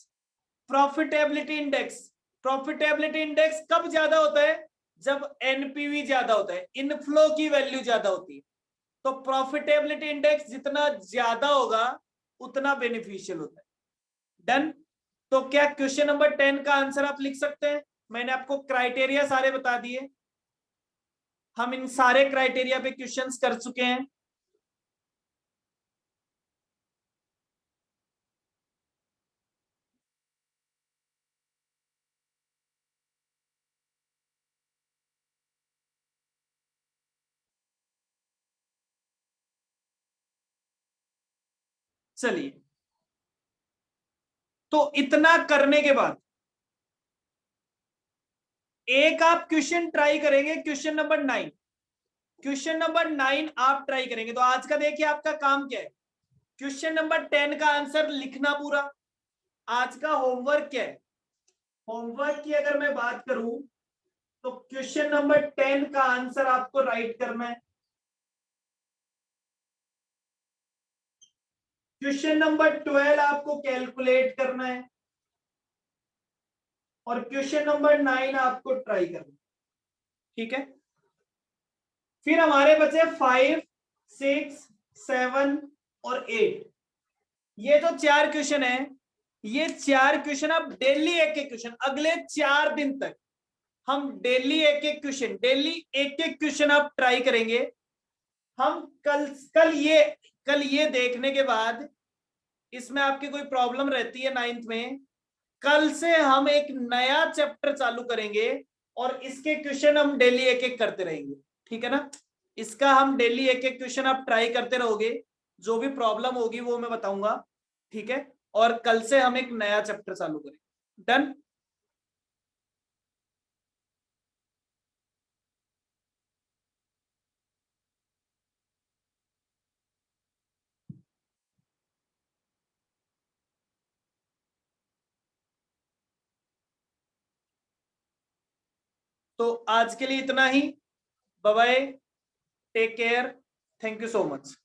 profitability index, profitability index कब ज्यादा होता है? जब एनपीवी ज्यादा होता है, इनफ्लो की वैल्यू ज्यादा होती है. तो प्रॉफिटेबिलिटी इंडेक्स जितना ज्यादा होगा उतना बेनिफिशियल होता है. डन. तो क्या क्वेश्चन नंबर 10 का आंसर आप लिख सकते हैं? मैंने आपको क्राइटेरिया सारे बता दिए. हम इन सारे क्राइटेरिया पे क्वेश्चंस कर चुके हैं. चलिए, तो इतना करने के बाद एक आप क्वेश्चन ट्राई करेंगे. क्वेश्चन नंबर 9, क्वेश्चन नंबर 9 आप ट्राई करेंगे. तो आज का देखिए आपका काम क्या है. क्वेश्चन नंबर 10 का आंसर लिखना पूरा. आज का होमवर्क क्या है? होमवर्क की अगर मैं बात करूं तो क्वेश्चन नंबर 10 का आंसर आपको राइट करना है. क्वेश्चन नंबर 12 आपको कैलकुलेट करना है, और क्वेश्चन नंबर 9 आपको ट्राई करना है. ठीक है. फिर हमारे बचे 5, 6, 7 और 8. ये जो 4 क्वेश्चन है, ये 4 क्वेश्चन आप डेली एक एक क्वेश्चन अगले 4 दिन तक हम डेली एक एक क्वेश्चन आप ट्राई करेंगे. हम कल ये देखने के बाद इसमें आपकी कोई प्रॉब्लम रहती है 9th में, कल से हम एक नया चैप्टर चालू करेंगे और इसके क्वेश्चन हम डेली एक एक करते रहेंगे. ठीक है ना. इसका हम डेली एक एक क्वेश्चन आप ट्राई करते रहोगे. जो भी प्रॉब्लम होगी वो मैं बताऊंगा. ठीक है. और कल से हम एक नया चैप्टर चालू करेंगे. डन. तो आज के लिए इतना ही. Bye bye. Take care. Thank you so much.